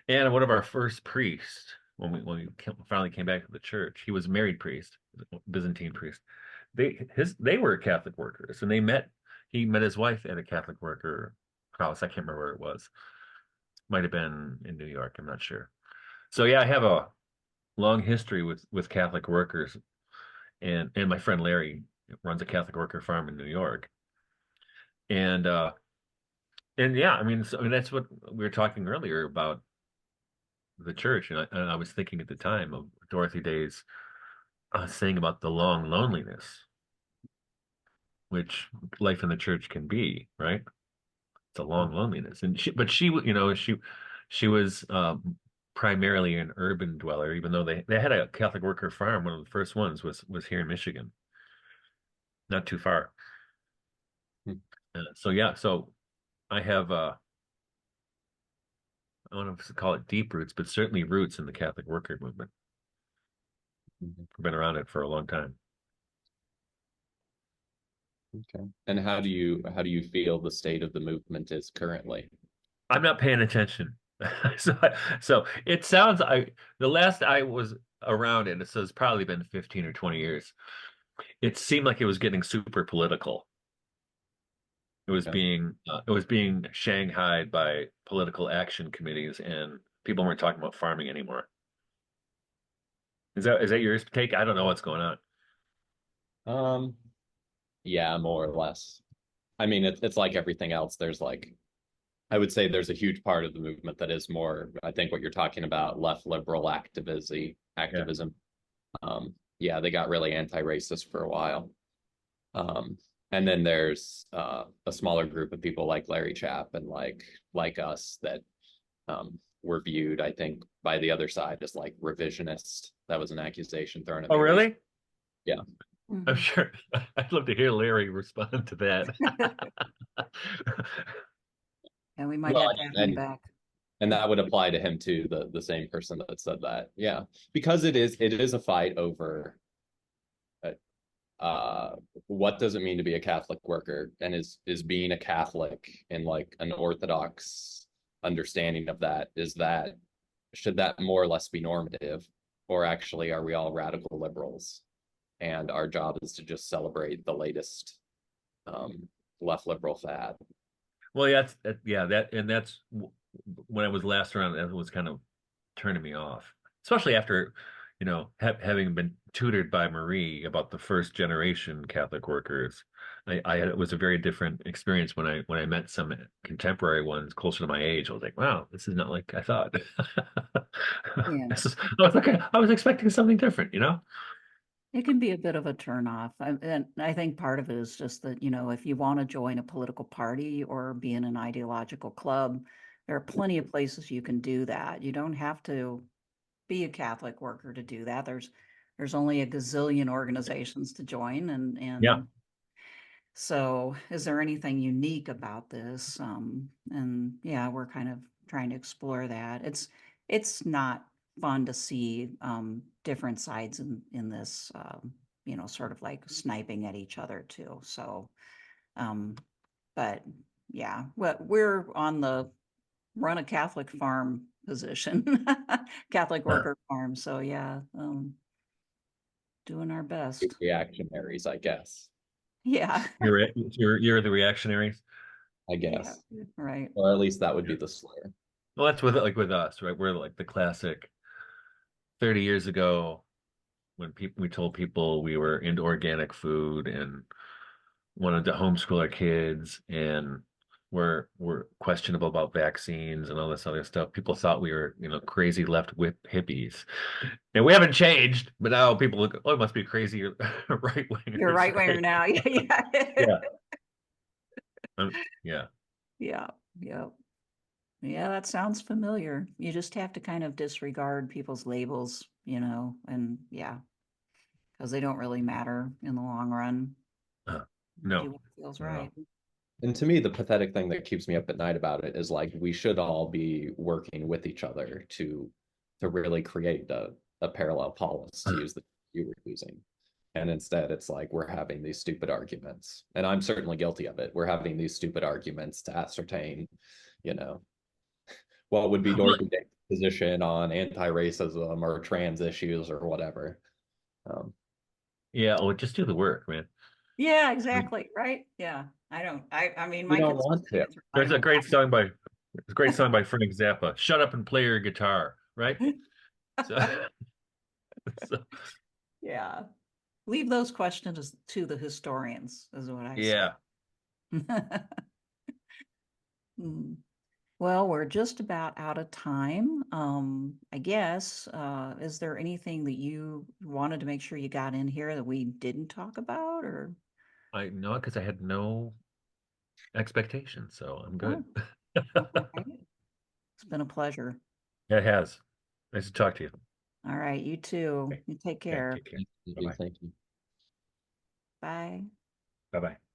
And one of our first priests, when we finally came back to the church, he was a married priest, Byzantine priest. They were Catholic workers, and he met his wife at a Catholic worker house. I can't remember where it was. Might have been in New York. I'm not sure. So yeah, I have a long history with Catholic workers, and my friend Larry runs a Catholic worker farm in New York. And yeah, I mean, that's what we were talking earlier about the church, and I was thinking at the time of Dorothy Day's saying about the long loneliness, which life in the church can be, right? It's a long loneliness, and she was primarily an urban dweller, even though they had a Catholic worker farm. One of the first ones was here in Michigan, not too far. Hmm. So yeah, so I have I don't know if to call it deep roots, but certainly roots in the Catholic worker movement. Mhm. I've been around it for a long time. Okay. And how do you feel the state of the movement is currently? I'm not paying attention. So, so it sounds the last I was around it, so it's probably been 15 or 20 years. It seemed like it was getting super political. Okay. It was being shanghaied by political action committees, and people weren't talking about farming anymore. Is that your take? I don't know what's going on. Um, yeah, more or less. I mean, it's like everything else. There's like, I would say there's a huge part of the movement that is more, I think what you're talking about, left liberal Yeah. activism. Yeah, they got really anti-racist for a while. Um, and then there's a smaller group of people like Larry Chapp and like us that were viewed, I think, by the other side as like revisionist. That was an accusation thrown at Oh, me recently. really? Yeah. I'm Mhm. sure. I'd love to hear Larry respond to that. And we might Well, have to have him and back. and that would apply to him too, the same person that said that. Yeah. Because it is a fight over uh, uh what does it mean to be a Catholic worker, and is being a Catholic in like an Orthodox understanding of that, should that more or less be normative, or actually are we all radical liberals and our job is to just celebrate the latest um left liberal fad? Well, yeah, that's when I was last around, that was kind of turning me off, especially after, having been tutored by Marie about the first generation Catholic workers. It was a very different experience when I met some contemporary ones closer to my age. I was like, wow, this is not like I thought. Yeah. I was expecting something different, you know? It can be a bit of a turnoff. And I think part of it is just that, if you want to join a political party or be in an ideological club, there are plenty of places you can do that. You don't have to be a Catholic worker to do that. There's only a gazillion organizations to join, and Yeah. so is there anything unique about this? And yeah, we're kind of trying to explore that. It's not fun to see different sides in this, sort of like sniping at each other too. So, um, but yeah, we're on the run a Catholic farm position, Catholic worker farm. So yeah, doing our best. Reactionaries, I guess. Yeah, You're the reactionaries. I yeah, guess. right. Or at least that would be the slur. Well, that's with us, right? We're like the classic 30 years ago when we told people we were into organic food and wanted to homeschool our kids, and we're questionable about vaccines and all this other stuff. People thought we were, crazy left whip hippies. And we haven't changed, but now people look, oh, it must be crazy right You're wingers, right winger right? now. Yeah, yeah. Yeah. Yeah. Yeah, yeah. Yeah, that sounds familiar. You just have to kind of disregard people's labels, and yeah, because they don't really matter in the long run. No, Do what feels not at all. right. And to me, the pathetic thing that keeps me up at night about it is like we should all be working with each other to really create a parallel polis, to use the you were using. And instead it's like we're having these stupid arguments. And I'm certainly guilty of it. We're having these stupid arguments to ascertain, you know, what would be Dorothy Day's position on anti-racism or trans issues or whatever. Yeah, well, just do the work, man. Yeah, exactly. Right. Yeah. I mean, We my don't want to. constituents are There's a fine great song by Frank Zappa. Shut up and play your guitar, right? So, so Yeah. Leave those questions to the historians, is what I say. yeah. Hmm. Well, we're just about out of time. I guess, is there anything that you wanted to make sure you got in here that we didn't talk about, or? I know because I had no expectations, so I'm good. Oh, all right. It's been a pleasure. It has. Nice to talk to you. All right, you too. Okay. You take Okay, care. take care. Thank you. Bye. Bye-bye.